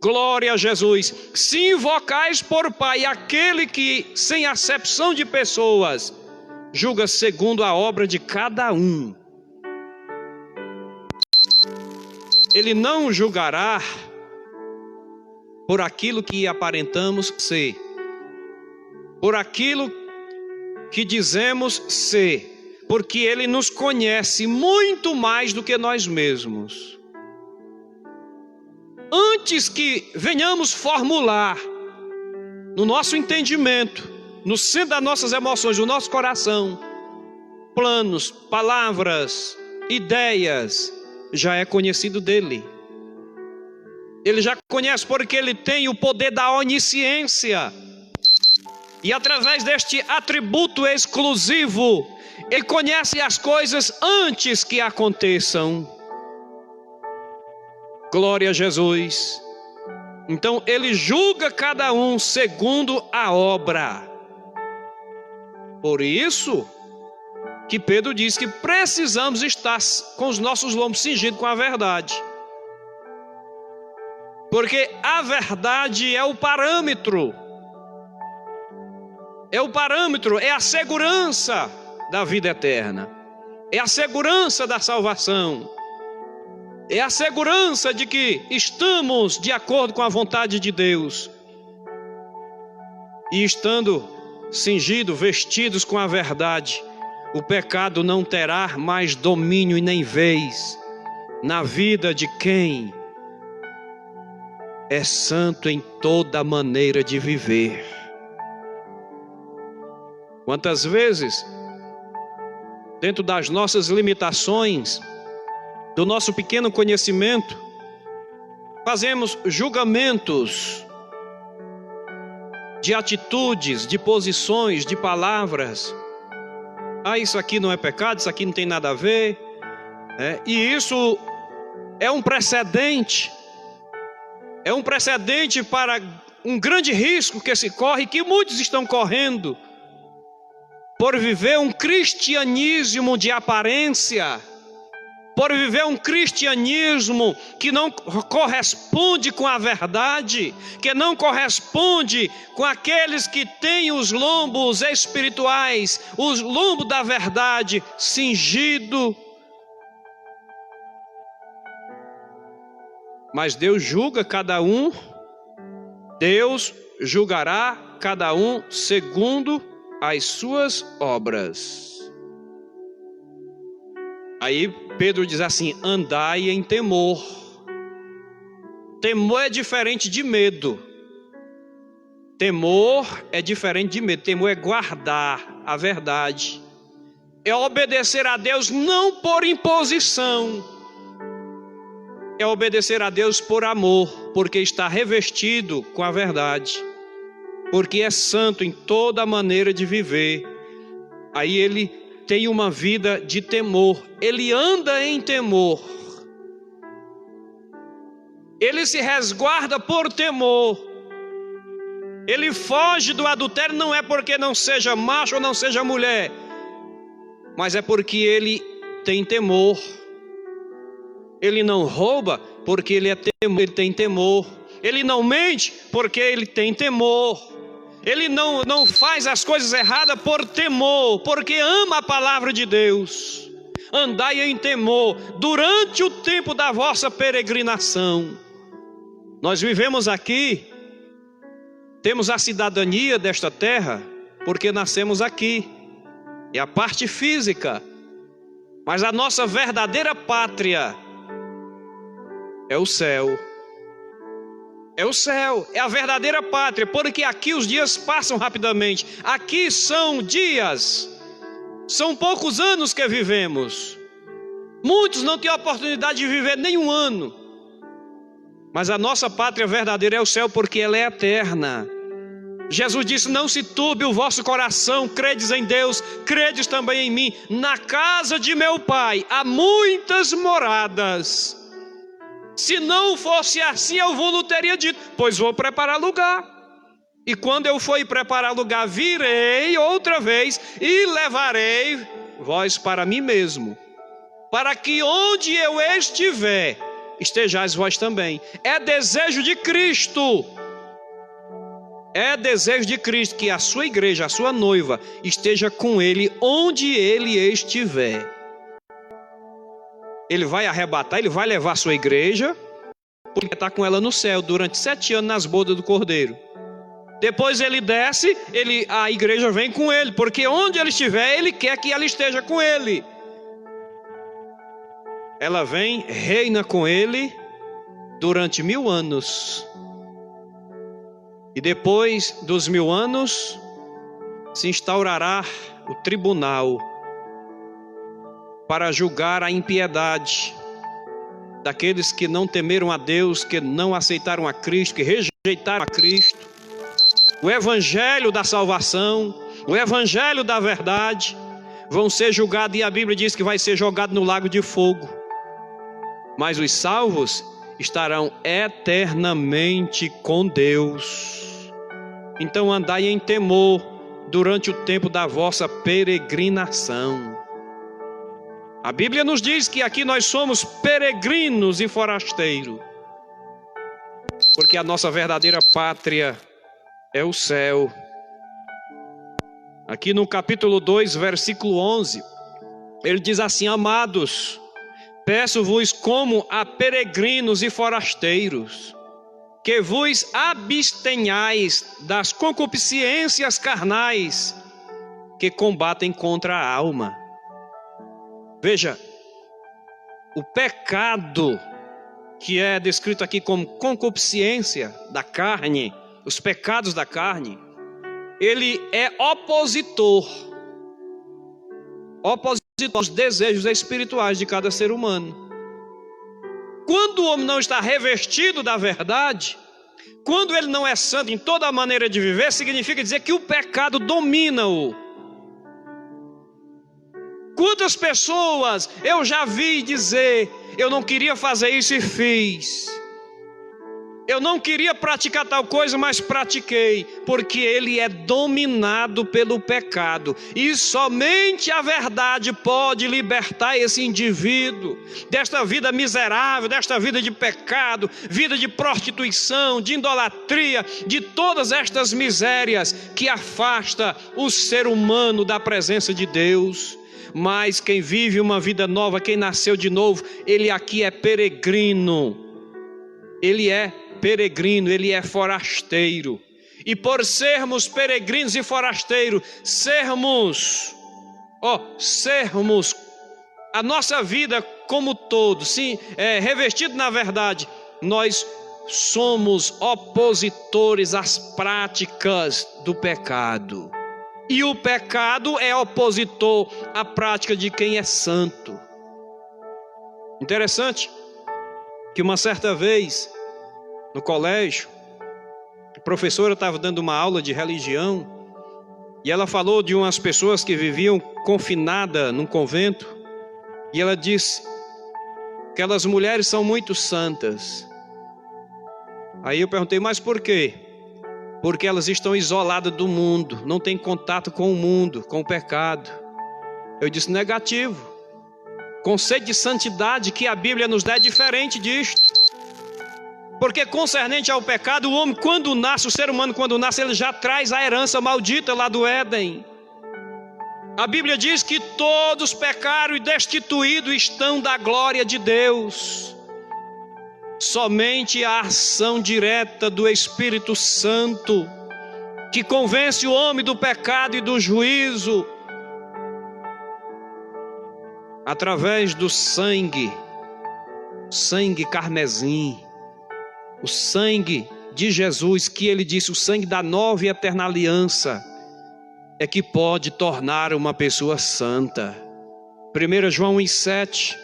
Glória a Jesus. Se invocais por Pai aquele que, sem acepção de pessoas, julga segundo a obra de cada um. Ele não julgará por aquilo que aparentamos ser, por aquilo que dizemos ser, porque Ele nos conhece muito mais do que nós mesmos. Antes que venhamos formular no nosso entendimento, no centro das nossas emoções, no nosso coração, planos, palavras, ideias, já é conhecido dele. Ele já conhece porque ele tem o poder da onisciência. E através deste atributo exclusivo, ele conhece as coisas antes que aconteçam. Glória a Jesus. Então ele julga cada um segundo a obra. Por isso que Pedro diz que precisamos estar com os nossos lombos cingidos com a verdade. Porque a verdade é o parâmetro. É o parâmetro, é a segurança da vida eterna. É a segurança da salvação. É a segurança de que estamos de acordo com a vontade de Deus. E estando cingidos, vestidos com a verdade, o pecado não terá mais domínio e nem vez na vida de quem é santo em toda maneira de viver. Quantas vezes, dentro das nossas limitações, do nosso pequeno conhecimento, fazemos julgamentos de atitudes, de posições, de palavras. Isso aqui não é pecado, isso aqui não tem nada a ver. E isso é um precedente. É um precedente para um grande risco que se corre, que muitos estão correndo, por viver um cristianismo de aparência, por viver um cristianismo que não corresponde com a verdade, que não corresponde com aqueles que têm os lombos espirituais, os lombos da verdade cingido. Mas Deus julga cada um, Deus julgará cada um segundo as suas obras. Aí Pedro diz assim: andai em temor. Temor é diferente de medo. Temor é diferente de medo. Temor é guardar a verdade. É obedecer a Deus não por imposição. É obedecer a Deus por amor, porque está revestido com a verdade. Porque é santo em toda maneira de viver. Aí ele tem uma vida de temor, ele anda em temor, ele se resguarda por temor, ele foge do adultério, não é porque não seja macho ou não seja mulher, mas é porque ele tem temor. Ele não rouba porque ele tem temor, ele não mente porque ele tem temor. Ele não faz as coisas erradas por temor, porque ama a palavra de Deus. Andai em temor durante o tempo da vossa peregrinação. Nós vivemos aqui, temos a cidadania desta terra, porque nascemos aqui. É a parte física. Mas a nossa verdadeira pátria é o céu. É o céu, é a verdadeira pátria, porque aqui os dias passam rapidamente. Aqui são dias, são poucos anos que vivemos. Muitos não têm a oportunidade de viver nem um ano. Mas a nossa pátria verdadeira é o céu, porque ela é eterna. Jesus disse: não se turbe o vosso coração, credes em Deus, credes também em mim. Na casa de meu Pai há muitas moradas. Se não fosse assim, eu não teria dito, pois vou preparar lugar. E quando eu for preparar lugar, virei outra vez e levarei vós para mim mesmo, para que onde eu estiver, estejais vós também. É desejo de Cristo. É desejo de Cristo que a sua igreja, a sua noiva, esteja com Ele onde Ele estiver. Ele vai arrebatar, Ele vai levar a sua igreja, porque está com ela no céu durante 7 anos nas bodas do Cordeiro. Depois Ele desce, a igreja vem com Ele, porque onde Ele estiver, Ele quer que ela esteja com Ele. Ela vem, reina com Ele durante 1000 anos. E depois dos 1000 anos, se instaurará o tribunal para julgar a impiedade daqueles que não temeram a Deus, que não aceitaram a Cristo, que rejeitaram a Cristo. O evangelho da salvação, o evangelho da verdade, vão ser julgados, e a Bíblia diz que vai ser jogado no lago de fogo. Mas os salvos estarão eternamente com Deus. Então andai em temor durante o tempo da vossa peregrinação. A Bíblia nos diz que aqui nós somos peregrinos e forasteiros, porque a nossa verdadeira pátria é o céu. Aqui no capítulo 2, versículo 11, ele diz assim: amados, peço-vos como a peregrinos e forasteiros, que vos abstenhais das concupiscências carnais que combatem contra a alma. Veja, o pecado que é descrito aqui como concupiscência da carne, os pecados da carne, ele é opositor aos desejos espirituais de cada ser humano. Quando o homem não está revestido da verdade, quando ele não é santo em toda a maneira de viver, significa dizer que o pecado domina-o. Quantas pessoas eu já vi dizer: eu não queria fazer isso e fiz. Eu não queria praticar tal coisa, mas pratiquei, porque ele é dominado pelo pecado. E somente a verdade pode libertar esse indivíduo desta vida miserável, desta vida de pecado, vida de prostituição, de idolatria, de todas estas misérias que afasta o ser humano da presença de Deus. Mas quem vive uma vida nova, quem nasceu de novo, ele aqui é peregrino. Ele é peregrino, ele é forasteiro. E por sermos peregrinos e forasteiros, sermos a nossa vida como todo, sim, revestido na verdade, nós somos opositores às práticas do pecado. E o pecado é opositor à prática de quem é santo. Interessante que uma certa vez, no colégio, a professora estava dando uma aula de religião e ela falou de umas pessoas que viviam confinadas num convento, e ela disse: aquelas mulheres são muito santas. Aí eu perguntei: mas por quê? Porque elas estão isoladas do mundo, não têm contato com o mundo, com o pecado. Eu disse: negativo. O conceito de santidade que a Bíblia nos dá é diferente disto. Porque concernente ao pecado, o homem quando nasce, o ser humano quando nasce, ele já traz a herança maldita lá do Éden. A Bíblia diz que todos pecaram e destituídos estão da glória de Deus. Somente a ação direta do Espírito Santo, que convence o homem do pecado e do juízo, através do sangue carmesim, o sangue de Jesus, que ele disse, o sangue da nova e eterna aliança, é que pode tornar uma pessoa santa. 1 João 1,7: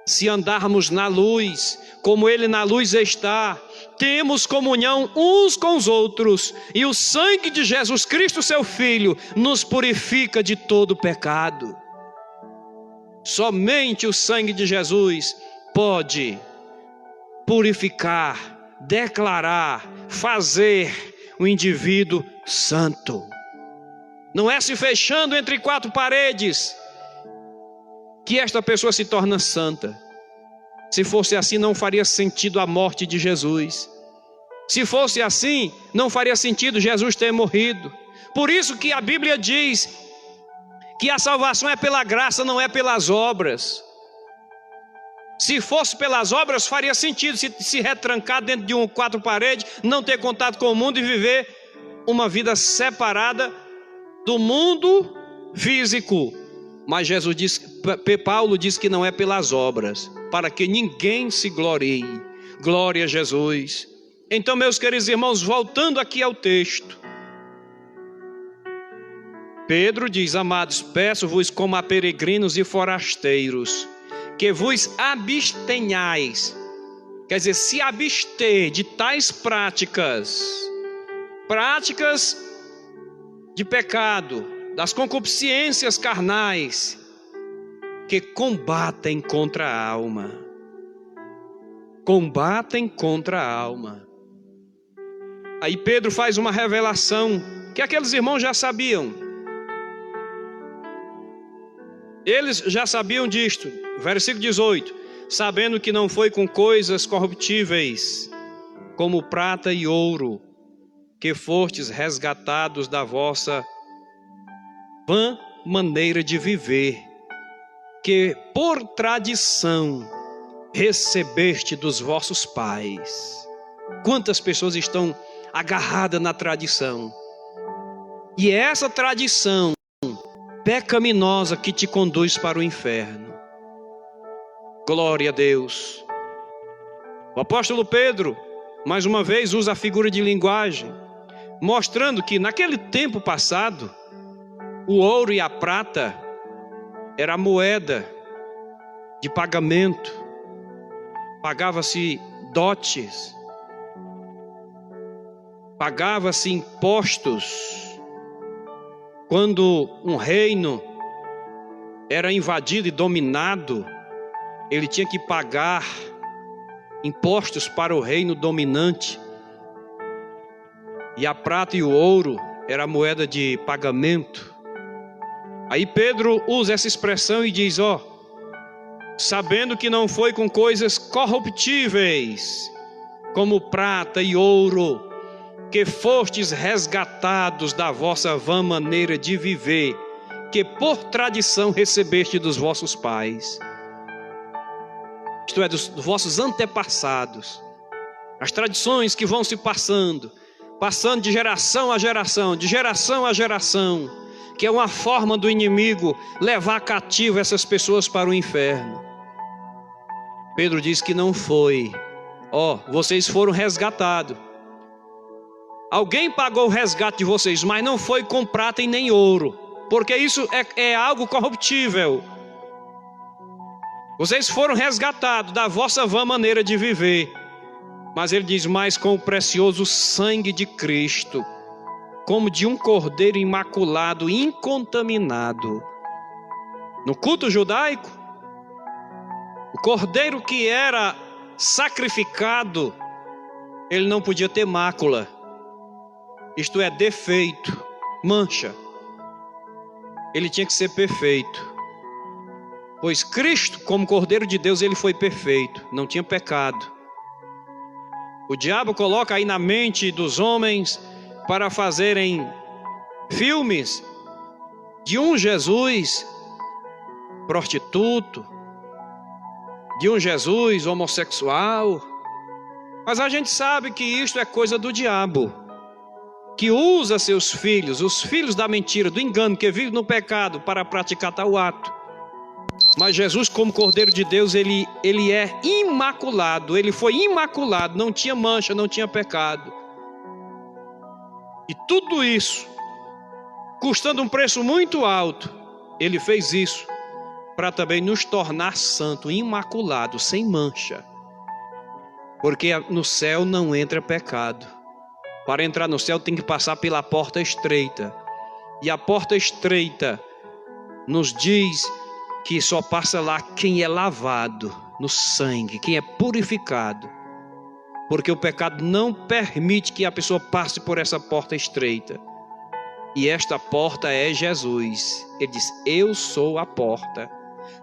se andarmos na luz, como ele na luz está, temos comunhão uns com os outros, e o sangue de Jesus Cristo, seu Filho, nos purifica de todo pecado. Somente o sangue de Jesus pode purificar, declarar, fazer o indivíduo santo. Não é se fechando entre quatro paredes que esta pessoa se torna santa. Se fosse assim, não faria sentido a morte de Jesus. Se fosse assim, não faria sentido Jesus ter morrido. Por isso que a Bíblia diz que a salvação é pela graça, não é pelas obras. Se fosse pelas obras, faria sentido se retrancar dentro de quatro paredes, não ter contato com o mundo e viver uma vida separada do mundo físico. Mas Paulo diz que não é pelas obras, para que ninguém se glorie. Glória a Jesus. Então, meus queridos irmãos, voltando aqui ao texto, Pedro diz: amados, peço-vos como a peregrinos e forasteiros, que vos abstenhais. Quer dizer, se abster de tais práticas de pecado, das concupiscências carnais, que combatem contra a alma. Combatem contra a alma. Aí Pedro faz uma revelação que aqueles irmãos já sabiam. Eles já sabiam disto. Versículo 18: sabendo que não foi com coisas corruptíveis, como prata e ouro, que fostes resgatados da vossa vã maneira de viver, que por tradição recebeste dos vossos pais. Quantas pessoas estão agarradas na tradição? E é essa tradição pecaminosa que te conduz para o inferno. Glória a Deus. O apóstolo Pedro, mais uma vez, usa a figura de linguagem, mostrando que naquele tempo passado, o ouro e a prata era a moeda de pagamento. Pagava-se dotes, pagava-se impostos. Quando um reino era invadido e dominado, ele tinha que pagar impostos para o reino dominante. E a prata e o ouro era a moeda de pagamento. Aí Pedro usa essa expressão e diz: sabendo que não foi com coisas corruptíveis, como prata e ouro, que fostes resgatados da vossa vã maneira de viver, que por tradição recebeste dos vossos pais. Isto é, dos vossos antepassados. As tradições que vão se passando de geração a geração, que é uma forma do inimigo levar cativo essas pessoas para o inferno. Pedro diz que não foi. Vocês foram resgatados. Alguém pagou o resgate de vocês, mas não foi com prata e nem ouro, porque isso é algo corruptível. Vocês foram resgatados da vossa vã maneira de viver. Mas ele diz: mais com o precioso sangue de Cristo, como de um cordeiro imaculado, incontaminado. No culto judaico, o cordeiro que era sacrificado, ele não podia ter mácula, isto é, defeito, mancha. Ele tinha que ser perfeito, pois Cristo, como cordeiro de Deus, ele foi perfeito, não tinha pecado. O diabo coloca aí na mente dos homens para fazerem filmes de um Jesus prostituto, de um Jesus homossexual. Mas a gente sabe que isto é coisa do diabo, que usa seus filhos, os filhos da mentira, do engano, que vivem no pecado, para praticar tal ato. Mas Jesus, como Cordeiro de Deus, ele é imaculado, ele foi imaculado, não tinha mancha, não tinha pecado. E tudo isso, custando um preço muito alto, ele fez isso para também nos tornar santo, imaculado, sem mancha. Porque no céu não entra pecado. Para entrar no céu tem que passar pela porta estreita. E a porta estreita nos diz que só passa lá quem é lavado no sangue, quem é purificado. Porque o pecado não permite que a pessoa passe por essa porta estreita. E esta porta é Jesus. Ele diz: eu sou a porta.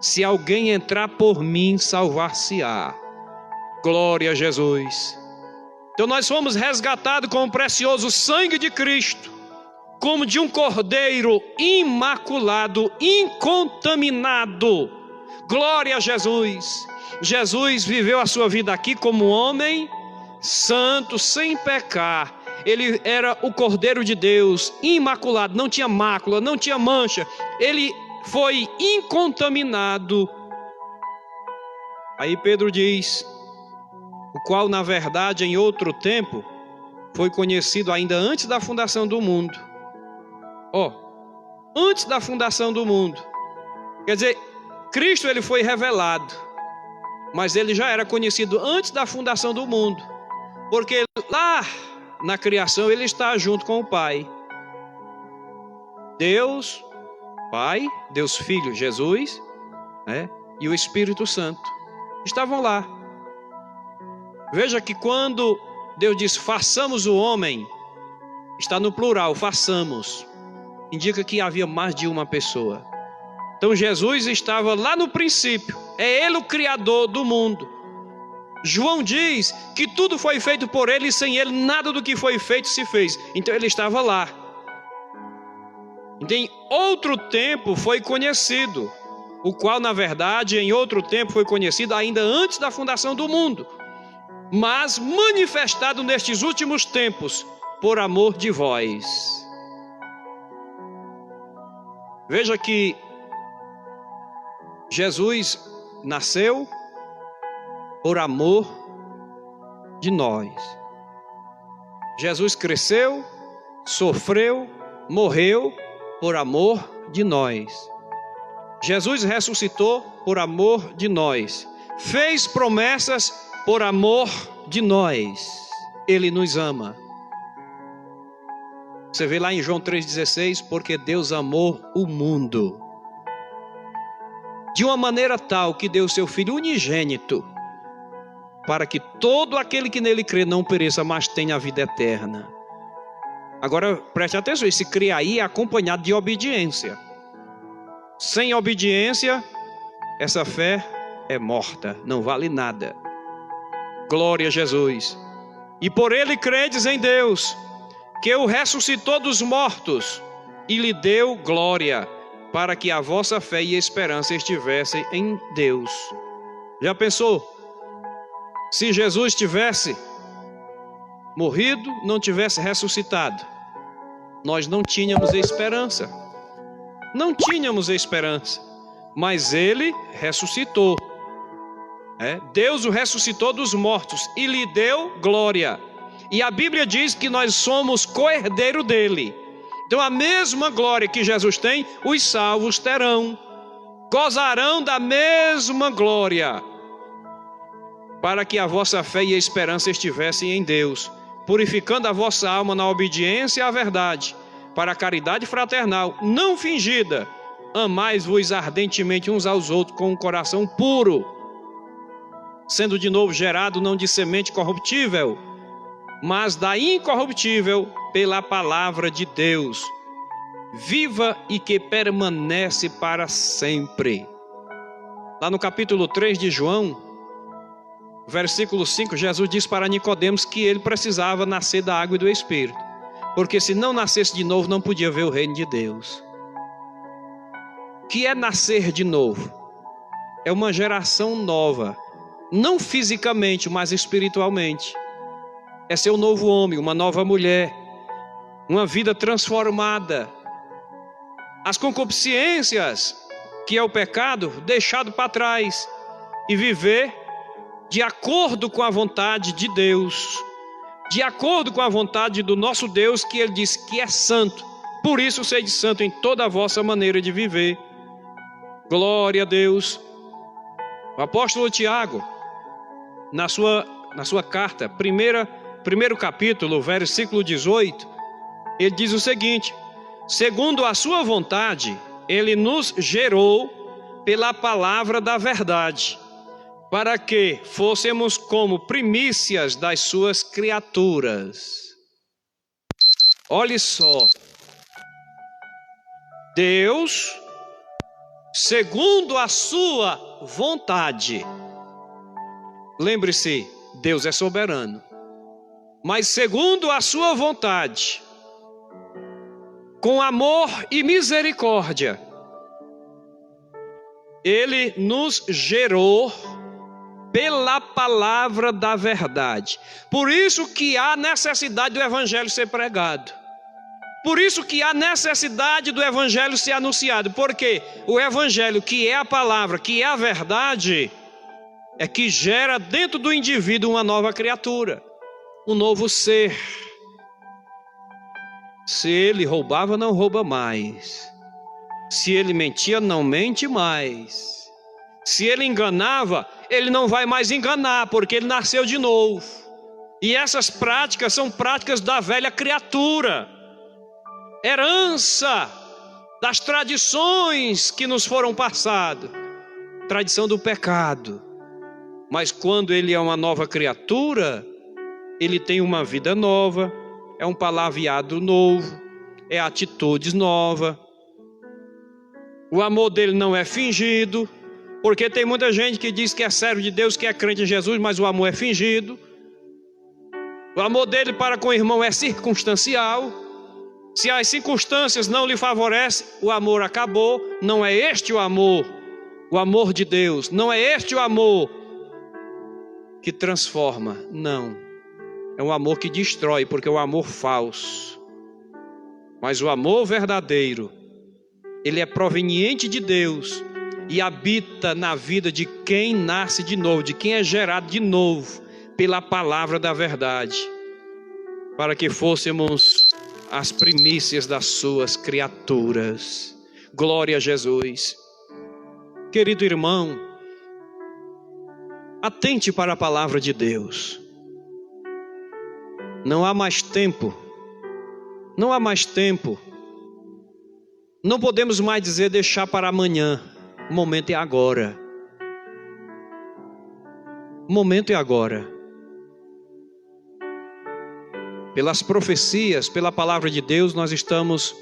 Se alguém entrar por mim, salvar-se-á. Glória a Jesus. Então nós fomos resgatados com o precioso sangue de Cristo, como de um cordeiro imaculado, incontaminado. Glória a Jesus. Jesus viveu a sua vida aqui como homem santo, sem pecar. Ele era o Cordeiro de Deus, imaculado, não tinha mácula, não tinha mancha. Ele foi incontaminado. Aí Pedro diz: o qual na verdade em outro tempo foi conhecido ainda antes da fundação do mundo. Antes da fundação do mundo. Quer dizer, Cristo ele foi revelado, mas ele já era conhecido antes da fundação do mundo. Porque lá na criação ele está junto com o Pai. Deus Pai, Deus Filho, Jesus, e o Espírito Santo estavam lá. Veja que quando Deus diz façamos o homem, está no plural, façamos. Indica que havia mais de uma pessoa. Então Jesus estava lá no princípio. É Ele o Criador do mundo. João diz que tudo foi feito por Ele e sem Ele nada do que foi feito se fez. Então Ele estava lá. Então, em outro tempo foi conhecido, o qual na verdade em outro tempo foi conhecido ainda antes da fundação do mundo, mas manifestado nestes últimos tempos por amor de vós. Veja que Jesus nasceu por amor de nós. Jesus cresceu, sofreu, morreu por amor de nós. Jesus ressuscitou por amor de nós. Fez promessas por amor de nós. Ele nos ama. Você vê lá em João 3,16, porque Deus amou o mundo de uma maneira tal que deu seu Filho unigênito, para que todo aquele que nele crê não pereça, mas tenha a vida eterna. Agora preste atenção, esse crer aí é acompanhado de obediência. Sem obediência, essa fé é morta, não vale nada. Glória a Jesus. E por ele credes em Deus, que o ressuscitou dos mortos e lhe deu glória, para que a vossa fé e esperança estivessem em Deus. Já pensou? Se Jesus tivesse morrido, não tivesse ressuscitado, nós não tínhamos esperança. Não tínhamos esperança. Mas ele ressuscitou. Deus o ressuscitou dos mortos e lhe deu glória. E a Bíblia diz que nós somos co-herdeiro dele. Então a mesma glória que Jesus tem, os salvos terão. Gozarão da mesma glória. Para que a vossa fé e a esperança estivessem em Deus, purificando a vossa alma na obediência à verdade, para a caridade fraternal, não fingida. Amais-vos ardentemente uns aos outros com um coração puro, sendo de novo gerado não de semente corruptível, mas da incorruptível, pela palavra de Deus, viva e que permanece para sempre. Lá no capítulo 3 de João, versículo 5, Jesus diz para Nicodemos que ele precisava nascer da água e do Espírito, porque se não nascesse de novo, não podia ver o reino de Deus. O que é nascer de novo? É uma geração nova, não fisicamente, mas espiritualmente. É ser um novo homem, uma nova mulher, uma vida transformada. As concupiscências, que é o pecado, deixado para trás e viver de acordo com a vontade de Deus, de acordo com a vontade do nosso Deus, que Ele diz que é santo. Por isso sede santo em toda a vossa maneira de viver. Glória a Deus. O apóstolo Tiago, na sua na sua carta, primeiro capítulo, versículo 18, ele diz o seguinte: segundo a sua vontade, ele nos gerou pela palavra da verdade, para que fôssemos como primícias das suas criaturas. Olhe só, Deus, segundo a sua vontade, lembre-se, Deus é soberano, mas segundo a sua vontade, com amor e misericórdia, Ele nos gerou pela palavra da verdade. Por isso que há necessidade do evangelho ser pregado. Por isso que há necessidade do evangelho ser anunciado. Porque o evangelho, que é a palavra, que é a verdade, é que gera dentro do indivíduo uma nova criatura, um novo ser. Se ele roubava, não rouba mais. Se ele mentia, não mente mais. Se ele enganava, ele não vai mais enganar, porque ele nasceu de novo. E essas práticas são práticas da velha criatura, herança das tradições que nos foram passadas, tradição do pecado. Mas quando ele é uma nova criatura, ele tem uma vida nova, é um palavreado novo, é atitudes novas. O amor dele não é fingido, porque tem muita gente que diz que é servo de Deus, que é crente em Jesus, mas o amor é fingido. O amor dele para com o irmão é circunstancial. Se as circunstâncias não lhe favorecem, o amor acabou. Não é este o amor de Deus. Não é este o amor que transforma, não. É um amor que destrói, porque é um amor falso. Mas o amor verdadeiro, ele é proveniente de Deus e habita na vida de quem nasce de novo, de quem é gerado de novo pela palavra da verdade, para que fôssemos as primícias das suas criaturas. Glória a Jesus. Querido irmão, atente para a palavra de Deus. Não há mais tempo. Não há mais tempo. Não podemos mais dizer deixar para amanhã. O momento é agora. O momento é agora. Pelas profecias, pela palavra de Deus, nós estamos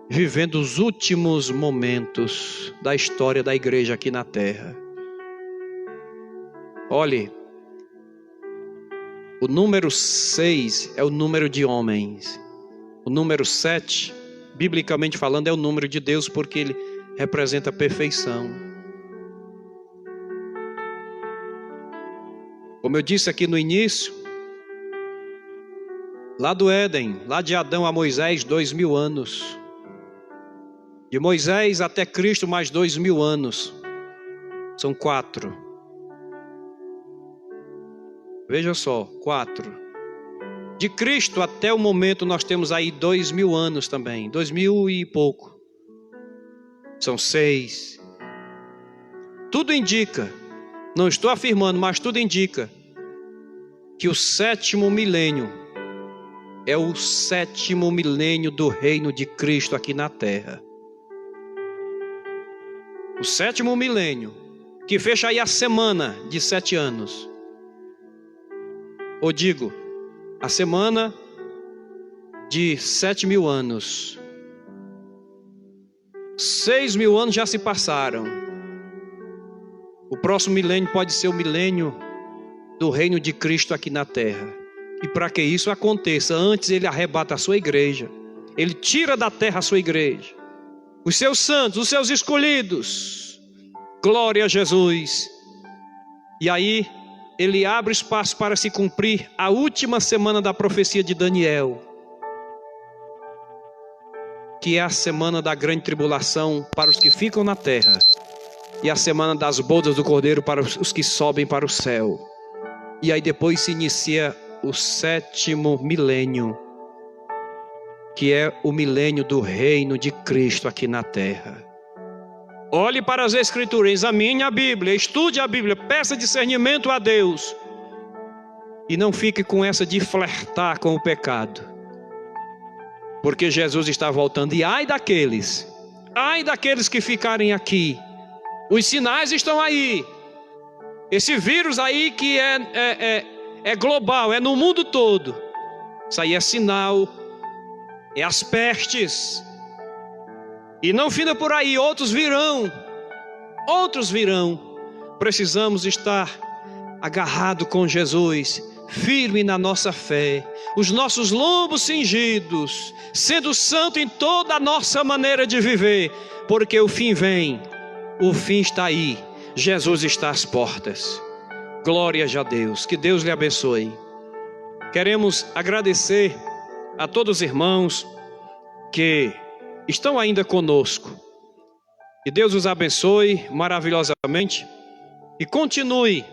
vivendo os últimos momentos da história da igreja aqui na terra. Olhe, o número 6 é o número de homens. O número 7, biblicamente falando, é o número de Deus, porque ele representa a perfeição. Como eu disse aqui no início, lá do Éden, lá de Adão a Moisés, 2000 anos. De Moisés até Cristo, mais 2000 anos. São 4. Veja só, 4. De Cristo até o momento nós temos aí 2000 anos também. 2000 e pouco. São 6. Tudo indica, não estou afirmando, mas tudo indica que o 7º milênio é o 7º milênio do reino de Cristo aqui na terra. O 7º milênio, que fecha aí a semana de 7 anos. Ou digo, a semana de 7.000 anos. 6.000 anos já se passaram. O próximo milênio pode ser o milênio do reino de Cristo aqui na terra. E para que isso aconteça, antes ele arrebata a sua igreja. Ele tira da terra a sua igreja, os seus santos, os seus escolhidos. Glória a Jesus. E aí ele abre espaço para se cumprir a última semana da profecia de Daniel, que é a semana da grande tribulação para os que ficam na terra, e a semana das bodas do Cordeiro para os que sobem para o céu. E aí depois se inicia o 7º milênio, que é o milênio do reino de Cristo aqui na terra. Olhe para as Escrituras, examine a Bíblia, estude a Bíblia, peça discernimento a Deus. E não fique com essa de flertar com o pecado, porque Jesus está voltando. E ai daqueles que ficarem aqui. Os sinais estão aí. Esse vírus aí que é global, é no mundo todo. Isso aí é sinal, é as pestes. E não finda por aí, outros virão. Precisamos estar agarrado com Jesus, firme na nossa fé, os nossos lombos cingidos, sendo santo em toda a nossa maneira de viver, porque o fim vem, o fim está aí, Jesus está às portas. Glórias a Deus, que Deus lhe abençoe. Queremos agradecer a todos os irmãos que estão ainda conosco. Que Deus os abençoe maravilhosamente e continue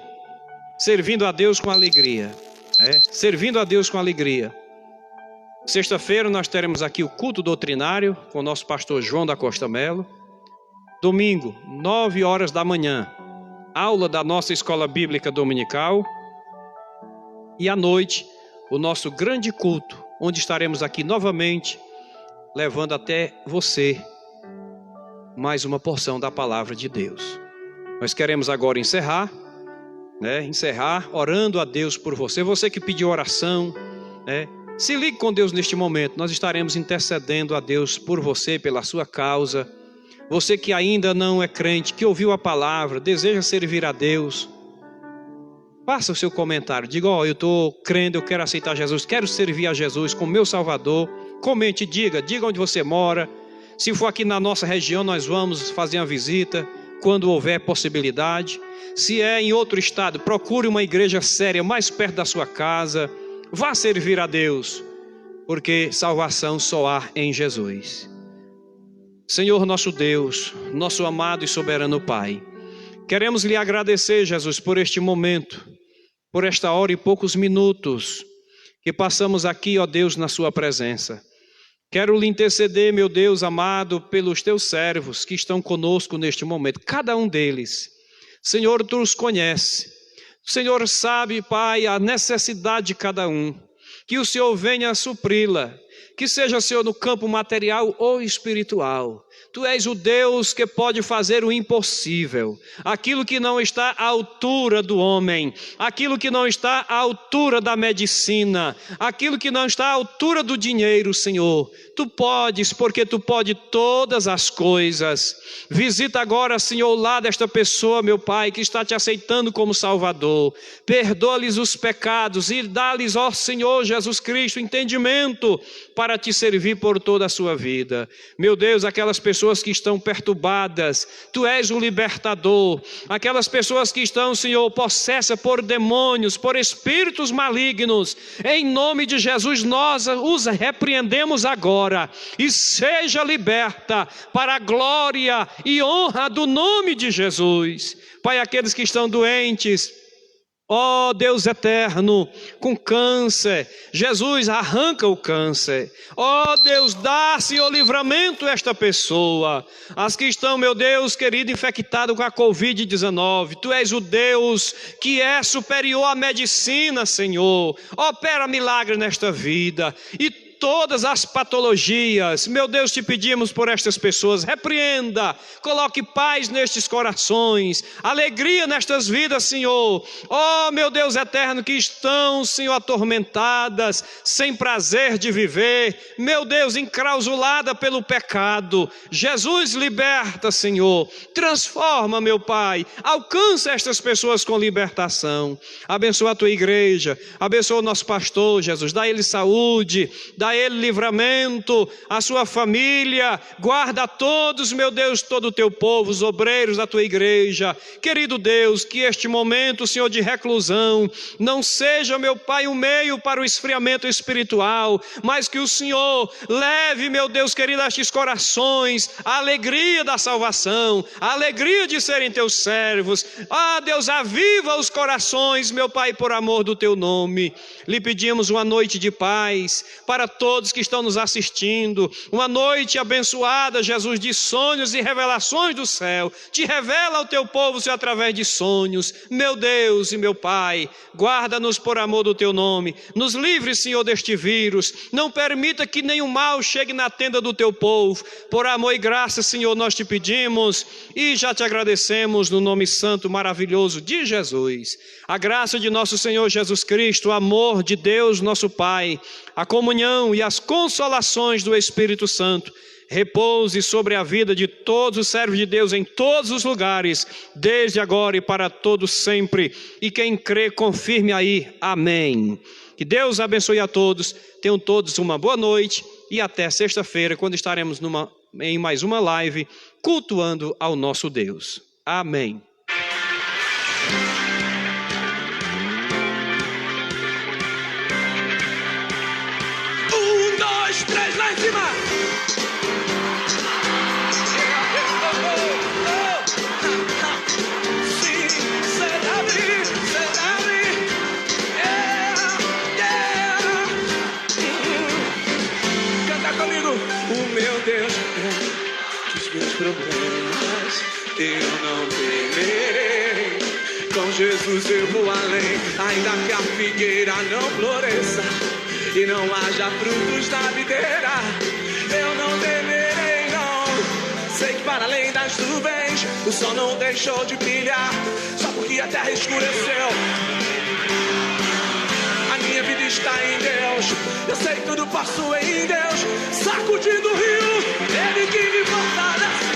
servindo a Deus com alegria. Servindo a Deus com alegria. Sexta-feira nós teremos aqui o culto doutrinário com o nosso pastor João da Costa Melo. Domingo, 9 horas da manhã, aula da nossa escola bíblica dominical. E à noite, o nosso grande culto, onde estaremos aqui novamente, levando até você mais uma porção da palavra de Deus. Nós queremos agora encerrar orando a Deus por você. Você que pediu oração, se ligue com Deus neste momento. Nós estaremos intercedendo a Deus por você, pela sua causa. Você que ainda não é crente, que ouviu a palavra, deseja servir a Deus, faça o seu comentário. Diga: eu estou crendo, eu quero aceitar Jesus, quero servir a Jesus como meu Salvador. Comente, diga onde você mora. Se for aqui na nossa região, nós vamos fazer uma visita quando houver possibilidade. Se é em outro estado, procure uma igreja séria mais perto da sua casa. Vá servir a Deus, porque salvação só há em Jesus. Senhor nosso Deus, nosso amado e soberano Pai, queremos lhe agradecer, Jesus, por este momento, por esta hora e poucos minutos que passamos aqui, ó Deus, na sua presença. Quero lhe interceder, meu Deus amado, pelos teus servos que estão conosco neste momento, cada um deles. Senhor, tu os conhece. O Senhor sabe, Pai, a necessidade de cada um. Que o Senhor venha a supri-la. Que seja, Senhor, no campo material ou espiritual. Tu és o Deus que pode fazer o impossível. Aquilo que não está à altura do homem. Aquilo que não está à altura da medicina. Aquilo que não está à altura do dinheiro, Senhor. Tu podes, porque tu pode todas as coisas. Visita agora, Senhor, o lar desta pessoa, meu Pai, que está te aceitando como Salvador. Perdoa-lhes os pecados e dá-lhes, ó Senhor Jesus Cristo, entendimento para te servir por toda a sua vida. Meu Deus, aquelas pessoas que estão perturbadas, tu és o libertador. Aquelas pessoas que estão, Senhor, possessas por demônios, por espíritos malignos, em nome de Jesus nós os repreendemos agora. E seja liberta para a glória e honra do nome de Jesus. Pai, aqueles que estão doentes, ó Deus eterno, com câncer, Jesus, arranca o câncer. Ó Deus, dá, Senhor, livramento a esta pessoa. As que estão, meu Deus querido, infectadas com a Covid-19, Tu és o Deus que é superior à medicina, Senhor. Opera milagre nesta vida. E todas as patologias, meu Deus, te pedimos por estas pessoas, repreenda, coloque paz nestes corações, alegria nestas vidas, Senhor. Ó meu Deus eterno, que estão, Senhor, atormentadas, sem prazer de viver, meu Deus, enclausulada pelo pecado. Jesus, liberta, Senhor, transforma, meu Pai, alcança estas pessoas com libertação. Abençoa a tua igreja, abençoa o nosso pastor, Jesus, dá ele saúde, dá a ele livramento, a sua família, guarda a todos, meu Deus, todo o teu povo, os obreiros da tua igreja. Querido Deus, que este momento, Senhor, de reclusão, não seja, meu Pai, um meio para o esfriamento espiritual, mas que o Senhor leve, meu Deus querido, a estes corações a alegria da salvação, a alegria de serem teus servos. Ah, Deus, aviva os corações, meu Pai, por amor do teu nome. Lhe pedimos uma noite de paz para todos que estão nos assistindo. Uma noite abençoada, Jesus, de sonhos e revelações do céu. Te revela ao teu povo, Senhor, através de sonhos. Meu Deus e meu Pai, guarda-nos por amor do teu nome. Nos livre, Senhor, deste vírus. Não permita que nenhum mal chegue na tenda do teu povo. Por amor e graça, Senhor, nós te pedimos e já te agradecemos no nome santo, maravilhoso de Jesus. A graça de nosso Senhor Jesus Cristo, o amor de Deus, nosso Pai, a comunhão e as consolações do Espírito Santo, repouse sobre a vida de todos os servos de Deus em todos os lugares, desde agora e para todos sempre. E quem crê, confirme aí. Amém. Que Deus abençoe a todos. Tenham todos uma boa noite e até sexta-feira, quando estaremos em mais uma live, cultuando ao nosso Deus. Amém. 2, 3, lá em cima! Sim, celebre, celebre! Canta comigo! O meu Deus dos meus problemas, eu não temerei. Com Jesus eu vou além, ainda que a figueira não floresça e não haja frutos na videira, eu não temerei, não. Sei que para além das nuvens o sol não deixou de brilhar, só porque a terra escureceu. A minha vida está em Deus, eu sei que tudo posso em Deus. Sacudindo o rio, Ele que me fortalece.